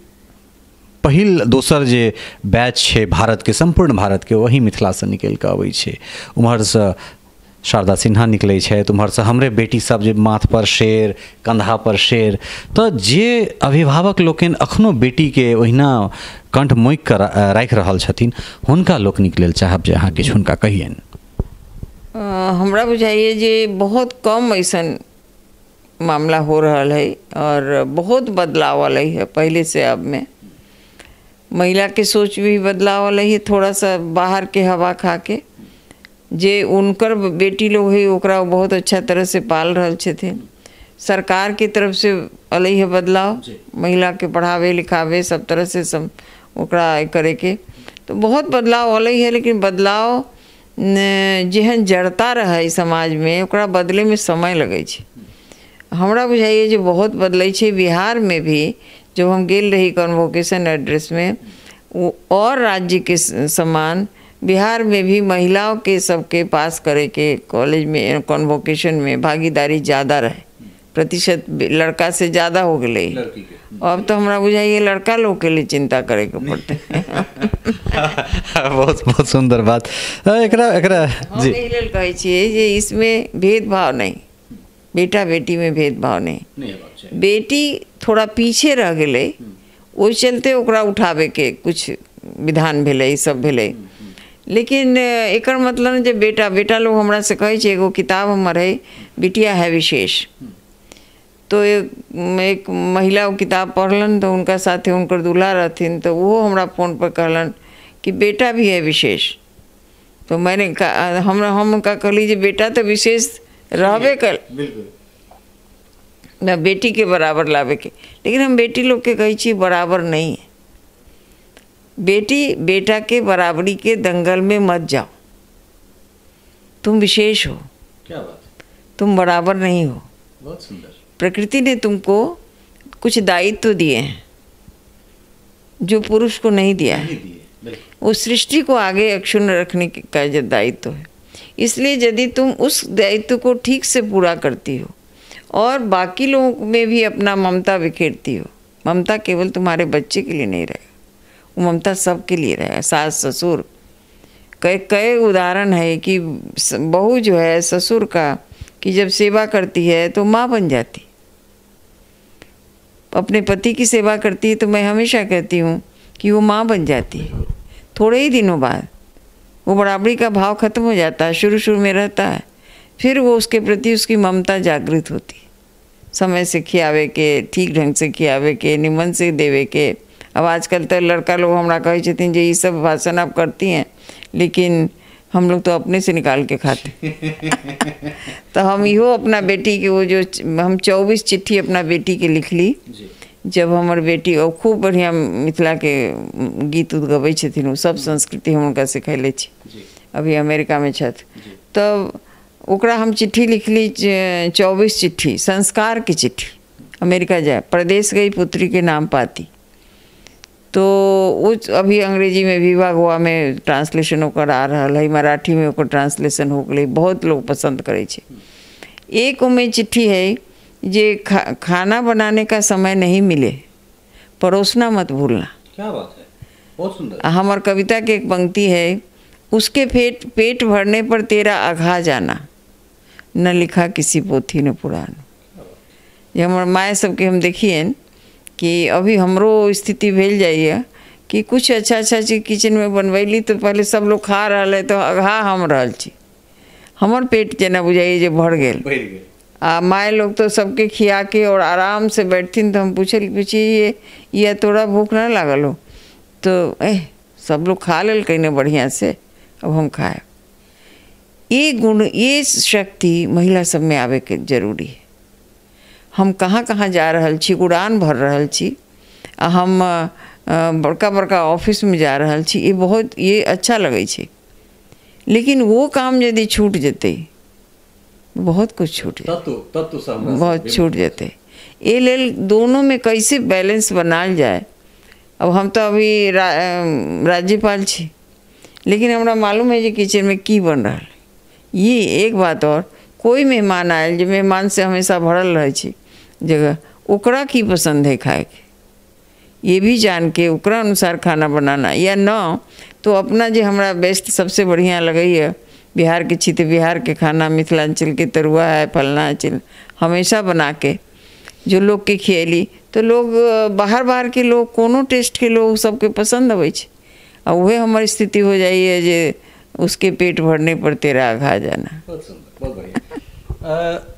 पहिल दोसर जे बैच छै भारत के, संपूर्ण भारत के, वही मिथिला से निकल के अबै छै। उम्हर से शारदा सिन्हा निकलै छै, उम्हर से हमरे बेटी सब जे माथ पर शेर, कंधा पर शेर। तो जे अभिभावक लोकनि अखनो बेटी के ओहिना कंठ मोइक कर राखि रहल छथिन, हुनका लोकनिक लेल चाहब जे अहाँ किछु हुनका कहियनि। हमरा बुझाइए जे बहुत कम ऐसन मामला हो रहा है और बहुत बदलाव वाला है पहले से अब में। महिला के सोच भी बदलाव वाला है, थोड़ा सा बाहर के हवा खा के जे उनकर बेटी लोग है ओकरा बहुत अच्छा तरह से पाल रहल छथिन। सरकार की तरफ से अलई है बदलाव, महिला के पढ़ावे लिखावे सब तरह से सब ओकरा करे के, तो बहुत बदलाव अलई है। लेकिन बदलाव जेहन जड़ता रहे समाज में, ओकरा बदले में समय लगे छै। हमरा बुझाइए जो बहुत बदलै छै। बिहार में भी जब हम गेल रही कन्वोकेशन एड्रेस में, और राज्य के समान बिहार में भी महिलाओं के सबके पास करे के कॉलेज में कन्वोकेशन में भागीदारी ज़्यादा रहे, प्रतिशत लड़का से ज़्यादा हो गए। अब तो हमरा बुझाइए लड़का लोग के लिए चिंता करे के पड़ते। बहुत बहुत सुंदर बात। एकरा जी कहे छिए जे इसमें भेदभाव नहीं, बेटा बेटी में भेदभाव नहीं। बेटी थोड़ा पीछे रह गए, वो चलते ओकरा उठावे के कुछ विधान भेलै, सब भेलै। लेकिन एकर मतलब जे बेटा लोग हमरा से कहे छै, एगो किताब हमर है बिटिया है विशेष, तो एक महिला वो किताब पढ़लन, तो उनका साथे उनकर दूल्हा रहथिन, तो वो हमरा फोन पर कहलन कि बेटा भी है विशेष। तो मैंने कहा हम उनका कहली जे बेटा तो विशेष रहबे कर, न बेटी के बराबर लावे के। लेकिन हम बेटी लोग के कही छी बराबर नहीं है। बेटी बेटा के बराबरी के दंगल में मत जाओ, तुम विशेष हो। क्या बात, तुम बराबर नहीं हो। बहुत सुंदर। प्रकृति ने तुमको कुछ दायित्व दिए हैं जो पुरुष को नहीं दिया है। वो सृष्टि को आगे अक्षुण्ण रखने का जो दायित्व है, इसलिए यदि तुम उस दायित्व को ठीक से पूरा करती हो और बाकी लोगों में भी अपना ममता बिखेरती हो, ममता केवल तुम्हारे बच्चे के लिए नहीं रहेगा, वो ममता सबके लिए रहेगा। सास ससुर, कई उदाहरण है कि बहू जो है ससुर का कि जब सेवा करती है तो माँ बन जाती, अपने पति की सेवा करती है तो मैं हमेशा कहती हूँ कि वो माँ बन जाती है। थोड़े ही दिनों बाद वो बराबरी का भाव खत्म हो जाता है, शुरू में रहता है, फिर वो उसके प्रति उसकी ममता जागृत होती है। समय से खियावे के, ठीक ढंग से खियावे के, निमन से देवे के, अब आजकल तो लड़का लोग हमरा कहे छथिन जे ये सब भाषण आप करती हैं, लेकिन हम लोग तो अपने से निकाल के खाते। तो हम इहो अपना बेटी के वो जो हम 24 चिट्ठी अपना बेटी के लिखली, जब हमार बेटी और खूब बढ़िया मिथिला के गीत उत गबै छथिन, वो सब संस्कृति हम उनका सिखैले छी, अभी अमेरिका में छथ। तब ओकरा हम चिट्ठी लिखली 24 चिट्ठी, संस्कार की चिट्ठी। अमेरिका जाए, प्रदेश गई पुत्री के नाम पाती, तो वो अभी अंग्रेजी में विवाह हुआ में ट्रांसलेशन होकर आ रहा है, मराठी में ओकर ट्रांसलेशन हो गई, बहुत लोग पसंद करे छे। एक उमें चिट्ठी है जे खाना बनाने का समय नहीं मिले, परोसना मत भूलना। क्या बात है, बहुत सुंदर। हमार कविता के एक पंक्ति है, उसके पेट भरने पर तेरा अघा जाना, न लिखा किसी पोथी न पुराण। ये हमार माए सबके हम देखिए कि अभी हमरो स्थिति भेल जाइए कि कुछ अच्छा अच्छा चीज किचन में बनवैली तो पहले सब लोग खा रहा है, तो अघा हम रहल छी, हमर पेट जेना बुझाइए जे भर गेल। आ माए लोग तो सबके खिया के और आराम से बैठथिन, तो हम पूछिए ये थोड़ा भूख ना लागल हो, तो सब लोग खा लेल कहीं बढ़िया से, अब हम खाए। ये गुण, ये शक्ति महिला सब में आवे के जरूरी है। हम कहाँ कहाँ जा रहल छी, उड़ान भर रहल छी, हम बड़का बड़का ऑफिस में जा रहल छी, ये अच्छा लगे छे, लेकिन वो काम यदि छूट जते, बहुत कुछ छूट जाते, बहुत छूट जाते। ये लेल दोनों में कैसे बैलेंस बनाल जाए। अब हम तो अभी राज्यपाल छी, लेकिन हमरा मालूम है कि किचन में की बन रहा है। ये एक बात और, कोई मेहमान आयल, जो मेहमान से हमेशा भरल रहे छी जगह, ओकरा की पसंद है खाए के, ये भी जान के ओकरा अनुसार खाना बनाना, या न तो अपना जो हमरा बेस्ट सबसे बढ़िया लगे है बिहार के छी, तो बिहार के खाना, मिथिलांचल के तरुआ है, फलना चिल हमेशा बना के जो लोग के खियली, तो लोग बाहर के लोग, कोनो टेस्ट के लोग सबके पसंद अबै छे। और वह हमारी स्थिति हो जाइए जे उसके पेट भरने पर तेरा आघा जाना। बहुत सुंदर, बहुत बढ़िया।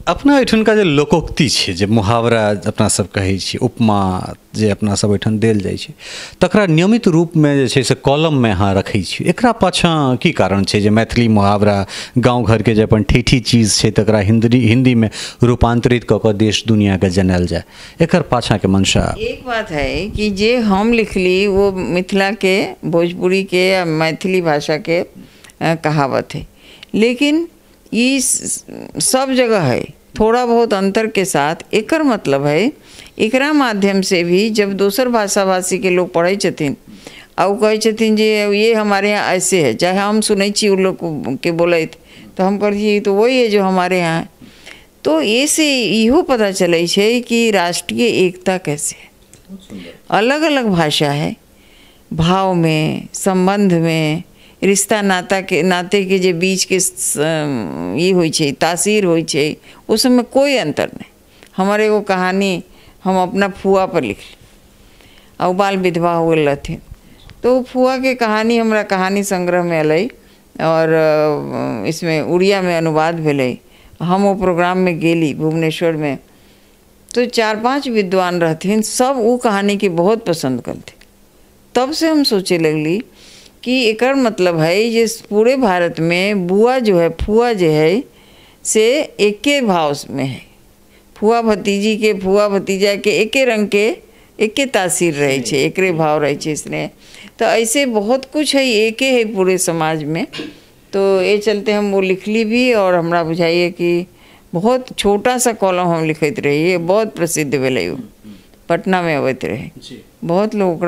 अपना एठन का जो लोकोक्ति है, जो मुहावरा अपना सब कहे छी, उपमा जे अपना सब एठन देल जाय छै, तकरा नियमित रूप में जे छै से कॉलम में अहाँ रखै छी। एकरा पाछा की कारण छै जे मैथिली मुहावरा गांव घर के जे अपन ठेठी चीज छै तकरा हिंदी में रूपांतरित क के देश दुनिया के जनाल जाए, एकर पाछा के मंशा? एक बात है कि जे हम लिखली वो मिथिला के, भोजपुरी के या मैथिली भाषा के कहावत है, लेकिन ये सब जगह है, थोड़ा बहुत अंतर के साथ। एकर मतलब है एकरा माध्यम से भी जब दोसर भाषा भाषी के लोग पढ़े छथिन और कहे छथिन जे ये हमारे यहाँ ऐसे है, चाहे हम सुनै छी उन लोग के बोलत, तो हम कहिए तो वही है जो हमारे यहाँ है। तो ये से इहो पता चले छे कि राष्ट्रीय एकता कैसे है। अलग अलग भाषा है, भाव में, संबंध में, रिश्ता नाते के जे बीच के ये होइ छे, तासीर होइ छे, उसमें कोई अंतर नहीं। हमारे एगो कहानी हम अपना फुआ पर लिखली, और बाल विधवा हो गए रहथिन, तो फुआ के कहानी हमरा कहानी संग्रह में अलै और इसमें उड़िया में अनुवाद भेलै। हम वो प्रोग्राम में गेली भुवनेश्वर में, तो 4-5 विद्वान रहथिन, सब वो कहानी के बहुत पसंद करते। तब से हम सोचे लगली कि एकर मतलब है ये पूरे भारत में बुआ जो है, फुआ जो है से एके भाव में है, फुआ भतीजी के, फुआ भतीजा के एके रंग के, एके तासीर रहे छे, एकरे भाव रहे छे इसने। तो ऐसे बहुत कुछ है, एके है पूरे समाज में। तो ये चलते हम वो लिखली भी, और हमरा बुझाइए कि बहुत छोटा सा कॉलम हम लिखते रहिए, बहुत प्रसिद्ध भेलै, पटना में अबैत रहे, बहुत लोग।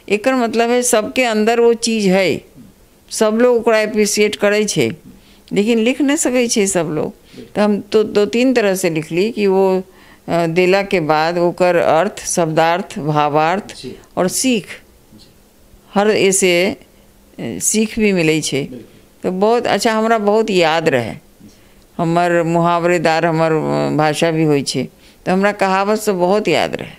एकर मतलब है सबके अंदर वो चीज़ है, सब लोग ओकरा एप्रिशिएट करे छे, लेकिन लिख नहीं सके छे सब लोग। तो हम तो 2-3 तरह से लिखली कि वो देला के बाद ओकर अर्थ, शब्दार्थ, भावार्थ और सीख, हर ऐसे सीख भी मिले छे। तो बहुत अच्छा, हमरा बहुत याद रहे, हमर मुहावरेदार हमर भाषा भी होइ छे, तो हमरा कहावत से बहुत याद रहे।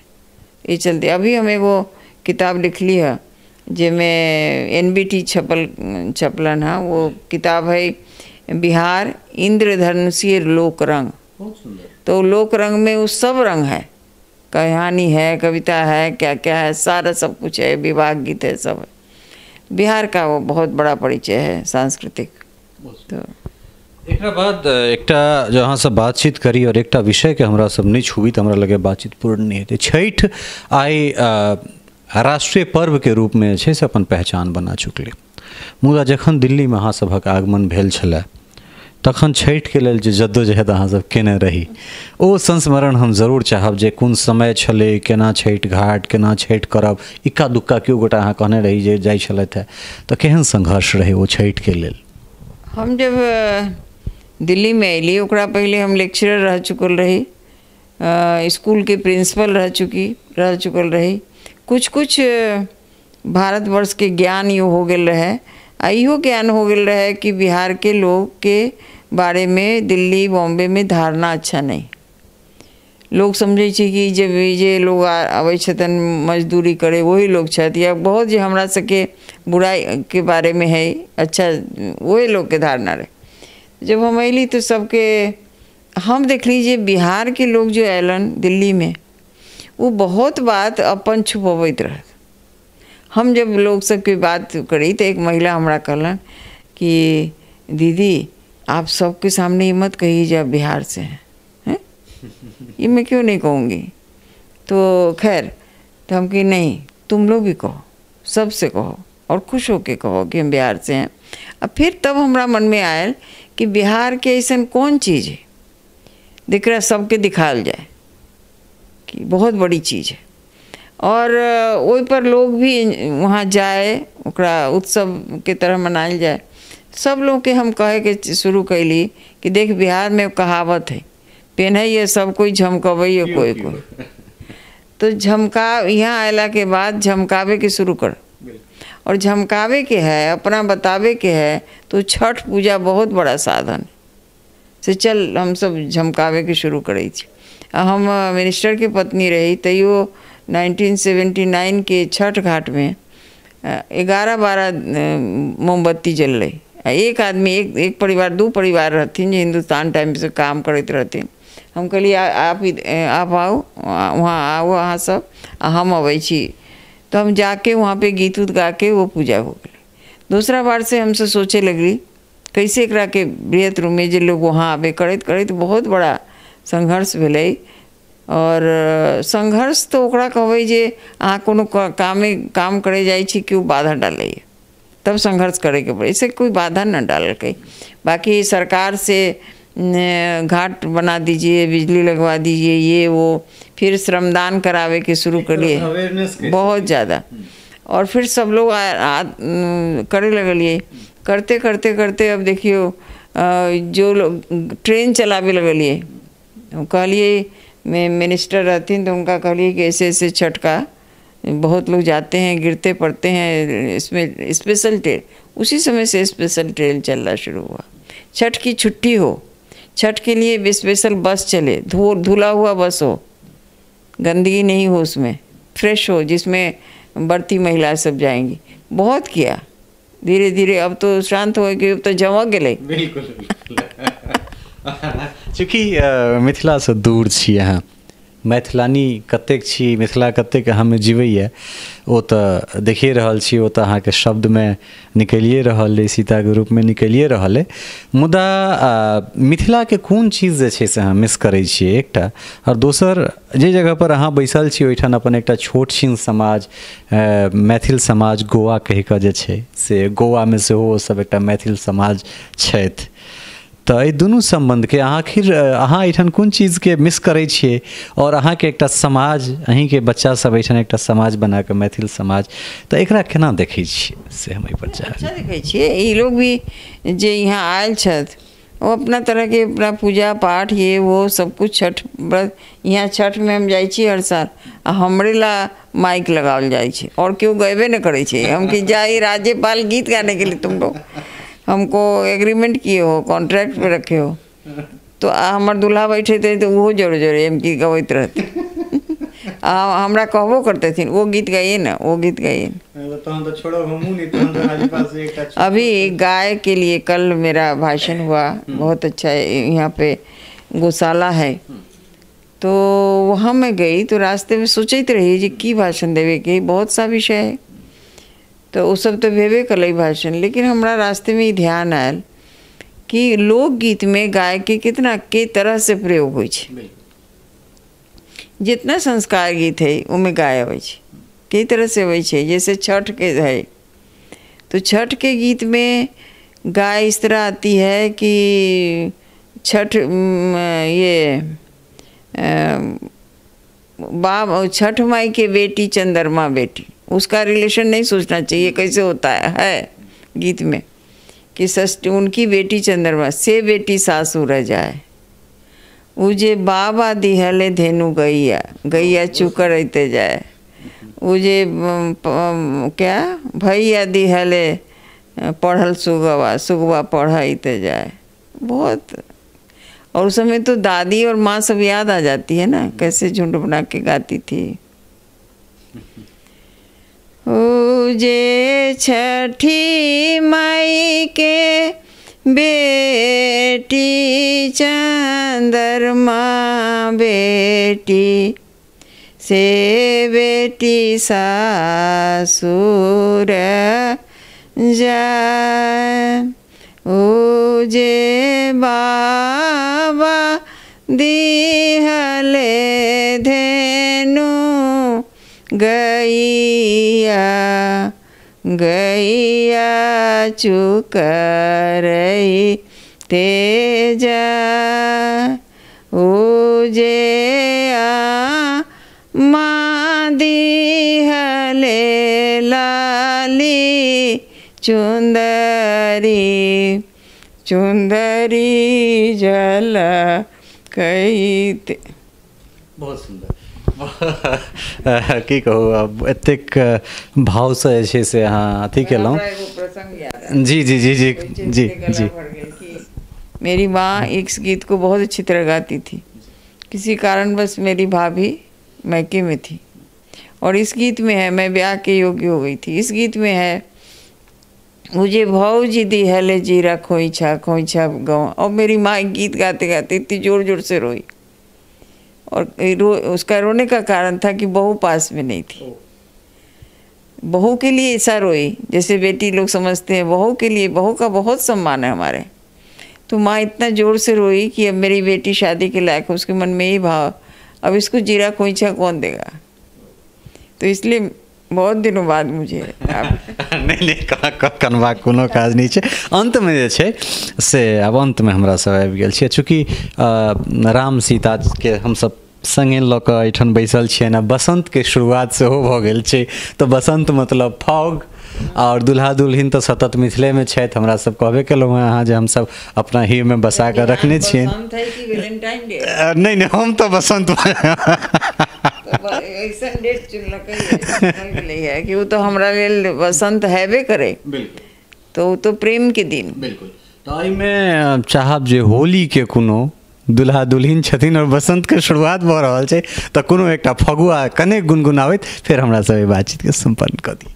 ये चलते अभी हम एगो किताब लिखली है जिसमें NBT छपलन है, वो किताब है बिहार इंद्रधनुषीय लोक रंग। तो लोक रंग में वो सब रंग है, कहानी है, कविता है, क्या क्या है, सारा सब कुछ है, विवाह गीत है, सब है। बिहार का वो बहुत बड़ा परिचय है सांस्कृतिक। तो एक बाद एकटा जहाँ से बातचीत करी और एकटा विषय के हमरा सब नहीं छुबी तो हमरा लगे बातचीत पूर्ण नहीं हेतै। छठि आइ राष्ट्रीय पर्व के रूप में छै से अपन पहचान बना चुकलै, मुदा जखन दिल्ली में अहाँ सभक आगमन भेल छलै तखन छठि के लेल जे जद्दोजहद अहाँ सब केने रही ओ संस्मरण हम जरूर चाहब, जे कोन समय छलै, केना छठि घाट, केना छठि करब, इक्का दुक्का केओ गोटा अहाँ कहने रही जे जाइ छलथि है, तऽ केहन संघर्ष रहे ओ छठि के लेल? हम जब दिल्ली में अली ओकरा पहले हम लेक्चरर रह चुकल रही, स्कूल के प्रिंसिपल रह चुकल रही, कुछ भारतवर्ष के ज्ञान यो हो गेल रहे। आ इहो ज्ञान हो गेल रहे कि बिहार के लोग के बारे में दिल्ली बॉम्बे में धारणा अच्छा नहीं। लोग समझे छी कि जे लोग आवे छतन मजदूरी करे वही लोग छत, या बहुत जे हमरा सके बुराई के बारे में है अच्छा वही लोग के धारणा रहे। जब हम अली तो सबके हम देख लीजिए बिहार के लोग जो अलन दिल्ली में वो बहुत बात अपन छुपबैत रहे। हम जब लोग सबके बात करी तो एक महिला हमरा कहलन कि दीदी आप सबके सामने ये मत कहिए जब बिहार से हैं, ये मैं क्यों नहीं कहूँगी। तो खैर तो हम कि नहीं तुम लोग भी कहो, सबसे कहो और खुश होके कहो कि हम बिहार से हैं। अब फिर तब हमरा मन में आयल कि बिहार के ऐसा कौन चीज़ है दिखरा सबके दिखाल जाए कि बहुत बड़ी चीज़ है, और वही पर लोग भी वहाँ जाए, ओकरा उत्सव के तरह मनायल जाए। सब लोग के हम कहे के शुरू कैली कि देख बिहार में कहावत है पहने सब कोई झमकबैए कोई कोई, तो झमका यहाँ आला के बाद झमकावे के शुरू कर, और झमकावे के है अपना बतावे के है तो छठ पूजा बहुत बड़ा साधन से चल हम सब झमकावे के शुरू करी थी। हम मिनिस्टर के पत्नी रही तैयो 1979 के छठ घाट में 11-12 मोमबत्ती जल रही। एक आदमी एक परिवार 2 परिवार रहथिन जो हिंदुस्तान टाइम से काम करते रहथिन। हम कहली आप आओ वहाँ आओ अहाँ सब, हम अबै छी। तो हम जाके वहाँ पे गीत उत गा के वो पूजा हो गई। दूसरा बार से हमसे सोचे लगली कैसे एकरा के बृहत रूप में जे लोग वहाँ आबे करैत बहुत बड़ा संघर्ष भेलै। और संघर्ष तो ओकरा कहबै जे अहाँ कोनो काम करे जाइ छी केओ बाधा डालै तब संघर्ष करे के पड़े, इसे कोई बाधा न डालकै। बाकी सरकार से घाट बना दीजिए, बिजली लगवा दीजिए, ये वो, फिर श्रमदान करावे के शुरू करिए बहुत ज़्यादा, और फिर सब लोग करे लगलिए। करते करते करते अब देखियो जो लोग ट्रेन चलावे लगलिए, कहलिए मैं मिनिस्टर रहती तो उनका कहलिए कि ऐसे ऐसे छठ का बहुत लोग जाते हैं गिरते पड़ते हैं, इसमें स्पेशल ट्रेन, उसी समय से स्पेशल ट्रेन चलना शुरू हुआ। छठ की छुट्टी हो, छठ के लिए स्पेशल बस चले, धुला हुआ बस हो, गंदगी नहीं हो उसमें, फ्रेश हो, जिसमें बढ़ती महिला सब जाएंगी। बहुत किया, धीरे धीरे अब तो शांत हो गए, अब तो जमा गए। चूँकि मिथिला से दूर छी अहाँ, मैथिलानी कतेक छी, मिथिला कतेक अहाँमे जीवैए ओ तऽ देखिए रहल छी, ओ तऽ अहाँके शब्दमे निकलिए रहल अइ, सीताके रूपमे निकलिए रहल अइ। मुदा मिथिलाके कोन चीज जे छै से अहाँ मिस करै छियै एकटा, और दोसर जे जगह पर अहाँ बैसल छी ओहिठाम अपन एकटा छोट छिन समाज मैथिल समाज गोवा कहि कऽ जे छै से गोवामे सेहो सब एकटा मैथिल समाज छथि, तो ये दुनू संबंध के आखिर अहाँ एठान कोन चीज के मिस करे छिए, और अहाँ के एकटा समाज अहीं के बच्चा सब एठान एकटा समाज बना के मैथिल समाज, तो एकरा केना देखै छिए से हम पर चाहे। अच्छा देखै छिए, ई लोग भी जे यहाँ आयल छथ वो अपना तरह के अपना पूजा पाठ ये वो सब कुछ छठ व्रत, यहाँ छठ में हम जाइ छी हर साल, हमरे ला माइक लगावल जाइ छै और क्यों गएबे न करे छै। हम कि जाई राज्यपाल गीत गाने के लिए तुम लोग हमको एग्रीमेंट किए हो, कॉन्ट्रैक्ट पे रखे हो, तो हमार दूल्हा बैठे थे तो वो जोरे जोरे एम की गवैत रहते। हमरा कहबो करते थे वो गीत गाइए ना, वो गीत गाइए। अभी गाय के लिए कल मेरा भाषण हुआ, बहुत अच्छा है। यहाँ पे गौशाला है, तो वहाँ मैं गई तो रास्ते में सोचते रही जी की भाषण देवे के बहुत सा विषय है, तो वो सब तो भेबे कलई भाषण, लेकिन हमारा रास्ते में ही ध्यान आयल कि लोकगीत में गाय के कितना के तरह से प्रयोग हो, जितना संस्कार गीत है उनमें गाय अबै छै, कई तरह से अबै छै। जैसे छठ के है तो छठ के गीत में गाय इस तरह आती है कि छठ छठ माई के बेटी चंद्रमा बेटी, उसका रिलेशन नहीं सोचना चाहिए कैसे होता है गीत में कि षष्ठी उनकी बेटी चंद्रमा से बेटी सासू रह जाए, उजे बाबा दिहले धेनु गैया गैया चुकर रहते जाए, उजे क्या भैया दिहले पढ़ल सुगवा सुगवा पढ़ाते जाए। बहुत, और उस समय तो दादी और माँ सब याद आ जाती है ना, कैसे झुंड बना के गाती थी। उजे छठी माई के बेटी चंद्रमा बेटी से बेटी सासुर जाए, उजे बाबा दिहले धेनु गैया गैया चुकरई तेजा, उजे माँ दिहले लाली चुंदरी चुंदरी जल कईते। बहुत सुंदर की कहू, अब एतेक भाव से जे से अहाँ अथी केलहुँ। जी जी जी जी जी जी। मेरी माँ इस गीत को बहुत अच्छी तरह गाती थी, किसी कारणवश मेरी भाभी मैके में थी, और इस गीत में है मैं ब्याह के योग्य हो गई थी। इस गीत में है मुझे भौजी दी हले जीरा खोईछा खोईछा गाँव, और मेरी माँ गीत गाते गाते इतनी जोर जोर से रोई, और उसका रोने का कारण था कि बहू पास में नहीं थी। बहू के लिए ऐसा रोई जैसे बेटी लोग समझते हैं, बहू के लिए, बहू का बहुत सम्मान है हमारे। तो माँ इतना जोर से रोई कि अब मेरी बेटी शादी के लायक है, उसके मन में यही भाव अब इसको जीरा खोईछा कौन देगा। तो इसलिए बहुत दिनों बाद मुझे नहीं कनवा कोनो काज नहीं है। अंत में जे छै से अब अंत में हमरा सब आबि गेल छियै, चूँकि राम सीता के हम सब संगे लऽ कऽ एहिठाम बैसल छियै ने, बसंत के शुरुआत सेहो भऽ गेल छै। तो बसंत मतलब फॉग, और दुल्हा दुल्हिन तो सतत मिथिले में छथि। हमरा सब कहबे केलहुँ हैं अहाँ जे हम सब अपना ही में बसा कर रखने छियै। नहीं नहीं हम तो बसंत ऐसा डेट है कि वो तो हमारा लिए बसंत हैबे करे, तो वो तो प्रेम के दिन। बिल्कुल। तो एहिमे चाहब जे होली के कोनो दुल्हा दुल्हिन छथिन और बसंत के शुरुआत भऽ रहल छै, तऽ कोनो एकटा फगुआ कने गुनगुनाबैत फेर हमरा सब बातचीत के संपन्न कऽ दी।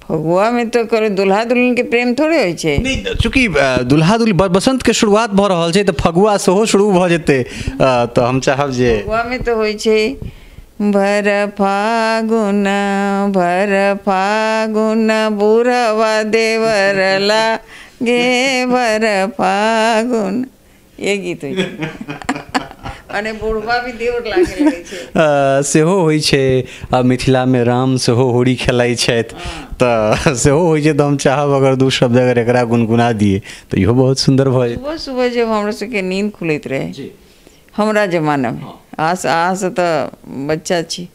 फगुआ में तो करे दुल्हा दुल्हन के प्रेम थोड़े होइ छै। नहीं, चूँकि दुल्हा दुल्हन बसंत के शुरुआत भऽ रहल छै, तऽ फगुआ सेहो शुरू भऽ जेतै। तऽ हम चाहब जे फगुआ में तो होइ छै भर फागुन बुढ़वा देवर लागे भर फागुन, ये गीत होइ छै। अने बुढ़वा भी देवर लागे लगै छै। सेहो होइ छै मिथिला में राम सेहो होली खेलाइ छथि, तऽ सेहो होइ छै। तऽ हम चाहब अगर दू शब्द अगर एकरा गुनगुना दिए तऽ इहो बहुत सुंदर भऽ जाए। सुबह सुबह जब हमरा सबके नींद खुलैत रहे हमरा जमाना में, अहाँ से तऽ बच्चा छी,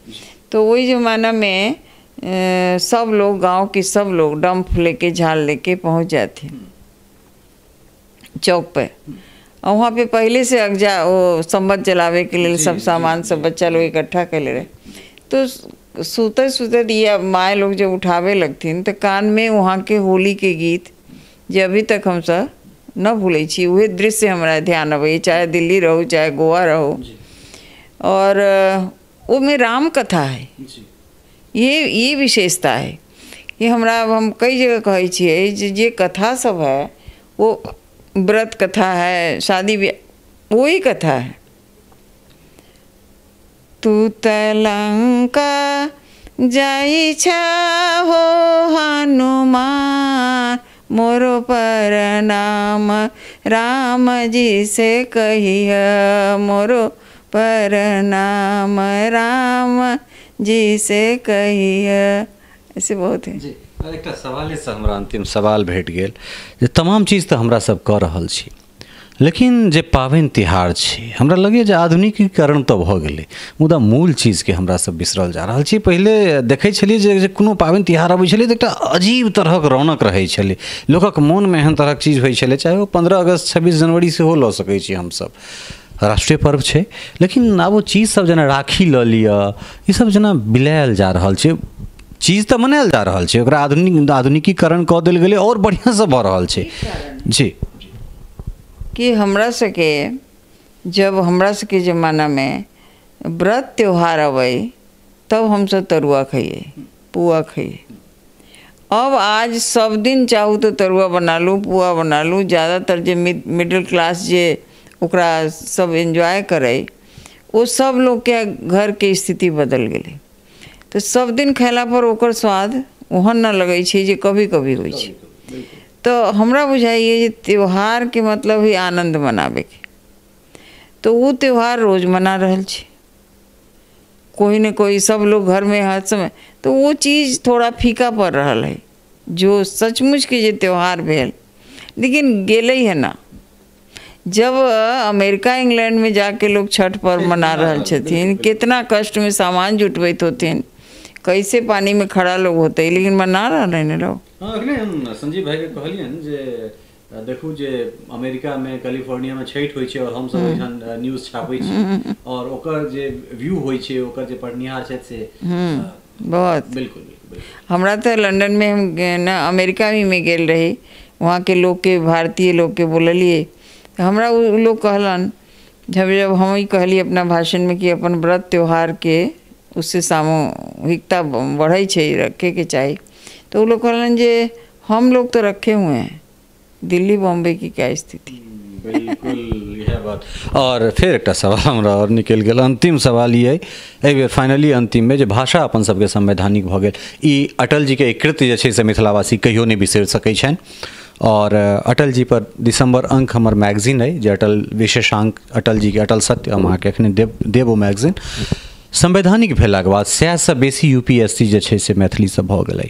तो वही जमाना में सब लोग गांव के सब लोग डंप लेके झाल लेके पहुंच जाते चौक पे, और वहाँ पे पहले से अगजा वो संबत जलावे के लिए सब सामान सब बच्चा लोग इकट्ठा कर ले रहे। तो सुते सुते दिया माए लोग जब उठावे लगथिन तो कान में वहाँ के होली के गीत जो अभी तक हम सब न भूले छी, वही दृश्य हमारा ध्यान अबे, चाहे दिल्ली रहो चाहे गोवा रहो। और वो में राम कथा है, ये विशेषता है कि हमरा हम कई जगह कहे छिए जे कथा सब है वो व्रत कथा है, शादी ब्याह वही कथा है। तू तलंका जाई छा हो हनुमान मोरो परनाम राम जी से कहिया मोरो परनाम राम जी से कहिया। ऐसे बहुत है जी। एक सवाल से हमरा अंतिम सवाल भेट गेल जे तमाम चीज़ तो हमरा सब कऽ रहल छी, लेकिन जे पाबनि तिहार छै हमरा लगे जे आधुनिकीकरण तऽ भऽ गेलै, मुदा मूल चीजके हमरा सब बिसरल जा रहल छी। पहिले देखै छलियै जे कोनो पाबनि तिहार अबै छलै तऽ एकटा अजीब तरहक रौनक रहै छलै, लोकक मोनमे एहन तरहक चीज होइ छलै, चाहे ओ 15 अगस्त 26 जनवरी सेहो लऽ सकै छी हमसब, राष्ट्रीय पर्व छै। लेकिन आब ओ चीज सब जेना राखी लऽ लिअ, ई सब जेना बिलायल जा रहल छै। चीज तऽ मनायल जा रहल छै, ओकरा आधुनिकीकरण कऽ देल गेलै और बढ़िआँसँ भऽ रहल छै। जी कि हमरा सके जब हमरा सके ज़माना में व्रत त्यौहार अबै तब हम सब तरुआ खाइए, पुआ खाइए। अब आज सब दिन चाहू तो तरुआ बना लूँ, पुआ बना लूँ। ज़्यादातर जे मिडिल क्लास जे ओकरा सब एंजॉय करे, वो सब लोग के घर के स्थिति बदल गेलै। तो सब दिन खैला पर ओकर स्वाद ओहन न लगै छै जे कभी कभी होइ छै। तो हमरा बुझाइए जे त्यौहार के मतलब ही आनंद मनावे के, तो वो त्यौहार रोज मना रहल छै कोई न कोई, सब लोग घर में हर समय। तो वो चीज़ थोड़ा फीका पड़ रहल है जो सचमुच के जे त्यौहार भेल। लेकिन गेलै है ना, जब अमेरिका इंग्लैंड में जाके लोग छठ पर्व मना रहल छथिन, कितना कष्ट में सामान जुटबैत होथिन, कैसे पानी में खड़ा लोग होते, लेकिन मना रहल है लोग। हाँ, अखने हम संजीव भाई के कहलियन जे देखू जे अमेरिका में कैलिफोर्निया में छठ होइ छै और हम सब एहन न्यूज छापै छी और ओकर जे व्यू होइ छै, ओकर जे पढ़निहार छै से बहुत बिल्कुल। हमरा तो लंदन में हम ना अमेरिका में गेल रही, वहाँ के लोग के, भारतीय लोग के बोललिए, हमरा उ लोग कहलन, जब हम ही कहली अपना भाषण में कि अपन व्रत त्यौहार के उससे सामूहिकता बढ़े छै, रखे के चाहिए। तो वो लोग कहलन जे हम लोग तो रखे हुए हैं, दिल्ली बॉम्बे की क्या स्थिति। बिल्कुल यह बात। और फिर एक सवाल हमरा और निकल गेल, अंतिम सवाल ये एहि बेर फाइनली अंतिम में जे भाषा अपन सबके संवैधानिक भऽ गेल, ई अटल जी के एक कृत्य जे छै से मिथिलावासी कहियो नहीं बिसरि सकै छनि। और अटल जी पर दिसंबर अंक हमर मैगजीन है जे अटल विशेषांक अटल जी के अटल सत्य, हम अहाँके एखने देब ओ मैगजीन। संवैधानिक भेलाके बाद 100 से बेसी यूपीएससी जे छै से मैथिली से भऽ गेलै,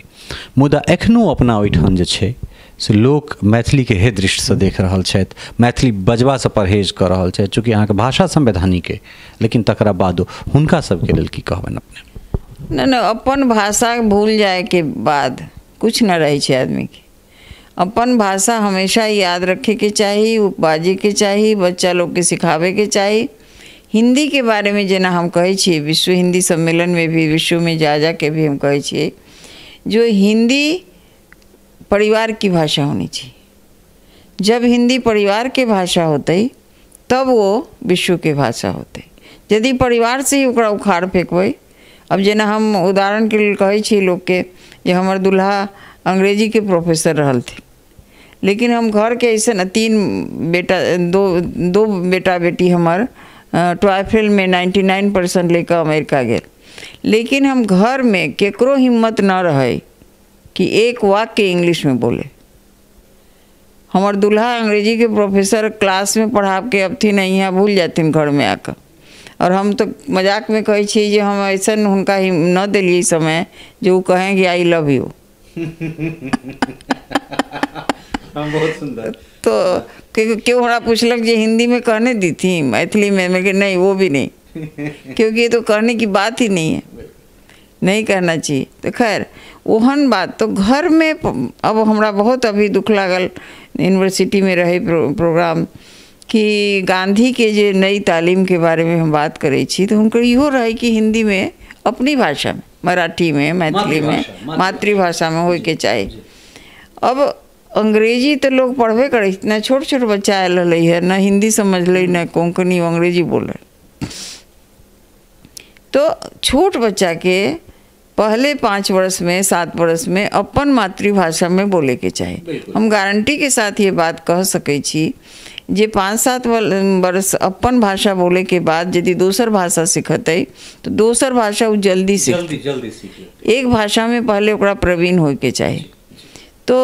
मुदा एखनो अपना ओहिठाम जे छै से लोक मैथिली के हे दृष्टि से देख रहल छथि, मैथिली बजबा से परहेज कऽ रहल छथि, चूँकि अहाँके भाषा संवैधानिक है, लेकिन तकरा बादो हुनका सबके लेल की कहबनि अपने? न अपन भाषा भूल जाए के बाद कुछ न रहे छै आदमी के। अपन भाषा हमेशा याद रखे के चाहिए, बाजे के चाहिए, बच्चा लोग के सिखावे के चाहिए। हिंदी के बारे में जेना हम कहे छिए, विश्व हिंदी सम्मेलन में भी, विश्व में जा के भी हम कहे छिए, जो हिंदी परिवार की भाषा होनी चाहिए। जब हिंदी परिवार के भाषा होते तब वो विश्व के भाषा होते। यदि परिवार से ही ओकरा उखाड़ फेंकबै, अब जेना हम उदाहरण के लिए कहे छिए लोग के, जे हमर दुल्हा अंग्रेजी के प्रोफेसर रहल थे, लेकिन हम घर के ऐसे न दो बेटा बेटी हमार टॉयफेल में 99% लेकर अमेरिका गए, लेकिन हम घर में केकरो हिम्मत न रहे कि एक वाक्य इंग्लिश में बोले। हमार दुल्हा अंग्रेजी के प्रोफेसर क्लास में पढ़ा के अब थी नहीं यहाँ भूल जाती घर में आकर, और हम तो मजाक में कहे छी जे हम ऐसा उनका न दिलिए समय जो कहें कि आई लव यू। बहुत सुंदर। तो क्यों हमरा पूछलक जे हिंदी में कहने दी थी, मैथिली में, मैं कि नहीं वो भी नहीं, क्योंकि ये तो कहने की बात ही नहीं है, नहीं कहना चाहिए। तो खैर ओहन बात तो घर में। अब हमरा बहुत अभी दुख लागल, यूनिवर्सिटी में रहे प्रोग्राम कि गांधी के जे नई तालीम के बारे में हम बात करे छी, तो हुनकर इहो रहे कि हिंदी में, अपनी भाषा में, मराठी में, मैथिली में, मातृभाषा में होय के चाही। अब अंग्रेजी तो लोग पढ़बे करे, इतना छोट छोट बच्चा आयल है, न हिंदी समझ ले, न कोंकणी अंग्रेजी बोले। तो छोट बच्चा के पहले 5 वर्ष में, 7 वर्ष में अपन मातृभाषा में बोले के चाहिए। हम गारंटी के साथ ये बात कह सके छी जे 5-7 वर्ष अपन भाषा बोले के बाद यदि दोसर भाषा सीखत है तो दोसर भाषा वो जल्दी सीख जल्दी सीख लेते। एक भाषा में पहले ओकरा प्रवीण होए के चाहिए। तो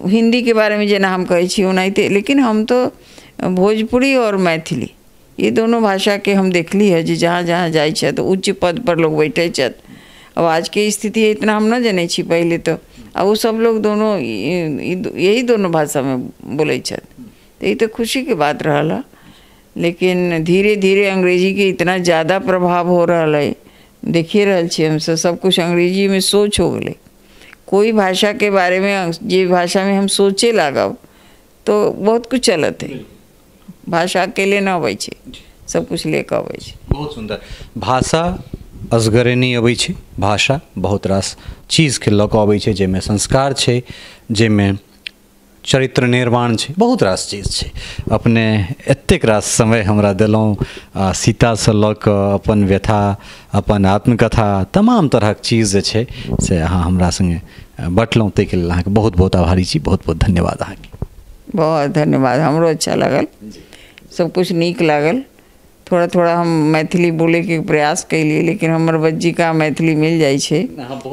हिंदी के बारे में जेना हम कहे छी ओनाहिते, लेकिन हम तो भोजपुरी और मैथिली ये दोनों भाषा के हम देखली है जे जहाँ जहाँ जाइ छे तो उच्च पद पर लोग बैठे छत। अब आज के स्थिति है इतना हम न जाने छी पहले तो, अब वो सब लोग दोनों यही दोनों भाषा में बोले छत, तो ये तो खुशी के बात रहा। लेकिन धीरे धीरे अंग्रेजी के इतना ज़्यादा प्रभाव हो रहा है, देखिए रहल छी हम सब कुछ अंग्रेजी में सोच हो गए। कोई भाषा के बारे में जे भाषा में हम सोचे लागब तो बहुत कुछ चलत है। भाषा अकेले न अबै छै, सब कुछ लेके अबै छै। बहुत सुंदर। भाषा असगरे नहीं अबै छै, भाषा बहुत रास चीज के लऽ कऽ अबै छै, जाहिमे संस्कार छै, जाहिमे चरित्र निर्माण छै, बहुत रास चीज छै। अपने एतेक रास समय हमरा देलहुँ सीतासँ लऽ कऽ अपन व्यथा, अपन आत्मकथा, तमाम तरहक चीज जे छै से अहाँ हमरा संगे बँटलहुँ, ताहिके लेल अहाँके बहुत बहुत आभारी छी। बहुत बहुत धन्यवाद अहाँके। बहुत धन्यवाद, हमरो अच्छा लागल, सब कुछ नीक लागल। थोड़ा थोड़ा हम मैथिली बोले के प्रयास कैलिए, लेकिन हमर बज्जी का मैथिली मिल जाए छे,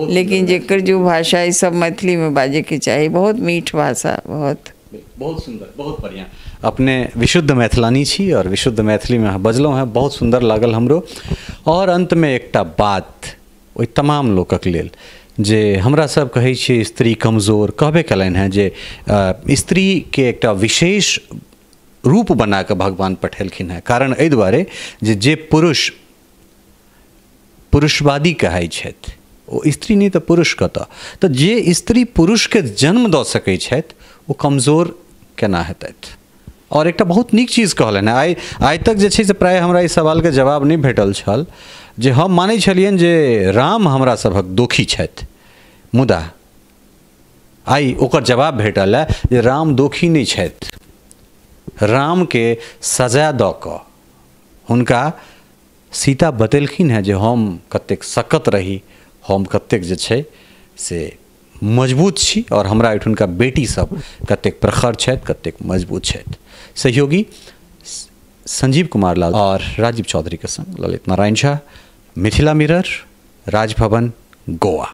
लेकिन जेकर जो भाषा है सब मैथिली में बाजे के चाहिए। बहुत मीठ भाषा, बहुत सुंदर, बहुत बढ़िया। अपने विशुद्ध मैथिलानी छी और विशुद्ध मैथिली में बजलहुँ हैं, बहुत सुंदर लागल हमरो। और अंत में एकटा बात ओहि तमाम लोकक लेल जे हमरा सब कहै छियै स्त्री कमजोर, कहबे कलनि हैं जे स्त्री के एकटा विशेष रूप बना के भगवान पठेलखिन हैं। कारण एहि दुआरे जे पुरुष पुरुषवादी कहै छथि, ओ स्त्री नहीं तो पुरुष कतऽ, तो जे स्त्री पुरुष के जन्म दऽ सकै छथि ओ कमजोर केना हेतथि। और एकटा बहुत नीक चीज कहलनि हैं। आइ तक जे छै से प्राय हमरा ई सवाल के जवाब नहीं भेटल छल, जे हम मानै छलियनि जे राम हमरा सभक दोखी छथि, मुदा आइ ओकर जवाब भेटल है जे राम दोखी नहीं छथि। राम के सजा दऽ कऽ हुनका सीता बतेलखिन हैं जे हम कतेक सकत रही, हम कतेक जे छै से मजबूत छी, और हमरा एहिठुनका बेटी सब कतेक प्रखर छथि, कतेक मजबूत छथि। सहयोगी संजीव कुमार लाल और राजीव चौधरी के संग ललित नारायण झा, मिथिला मिरर, राजभवन, गोवा।